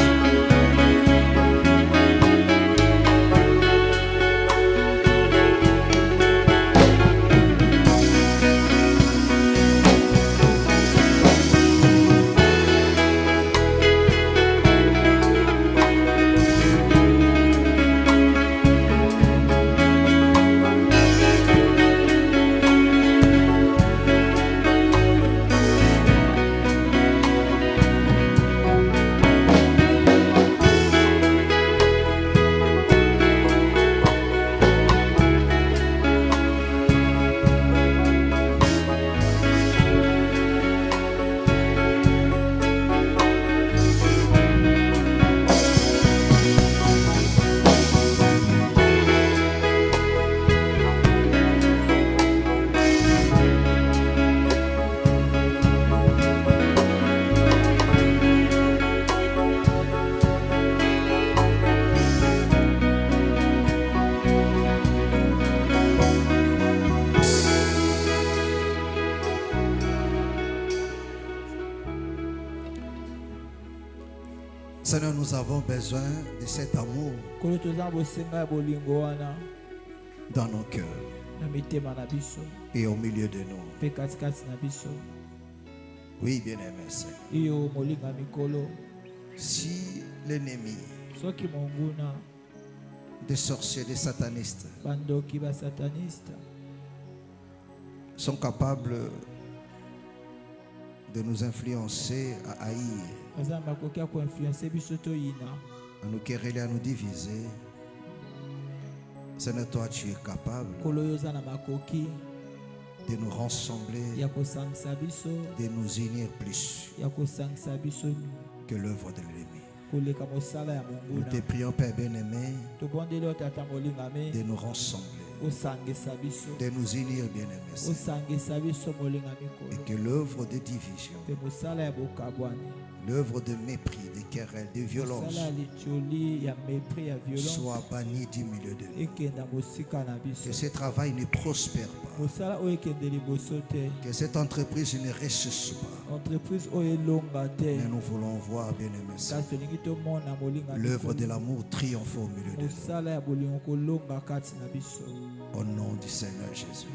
Seigneur, nous avons besoin de cet amour dans nos cœurs et au milieu de nous. Oui, bien-aimé Seigneur. Si l'ennemi, des sorciers, des satanistes, sont capables de nous influencer à haïr, à nous quereller, à nous diviser, Seigneur, toi tu es capable de nous rassembler, de nous unir plus que l'œuvre de l'ennemi. Nous te prions, Père bien-aimé, de nous rassembler, de nous unir, bien-aimés, et que l'œuvre de division, l'œuvre de mépris, de querelle, de violence soit bannie du milieu de nous. Que ce travail ne prospère pas. Que cette entreprise ne ressuscite pas. Mais nous voulons voir, bien-aimés, l'œuvre de l'amour triomphe au milieu de nous. Au nom du Seigneur Jésus.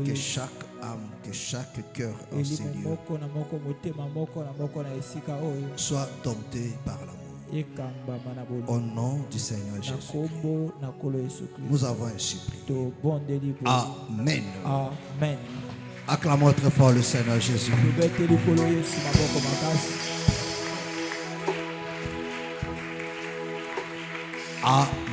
Que chaque âme, que chaque cœur en ces lieux soit dompté par l'amour. Au nom du Seigneur Jésus. Nous avons ainsi prié. Amen. Amen. Acclamons très fort le Seigneur Jésus. Amen.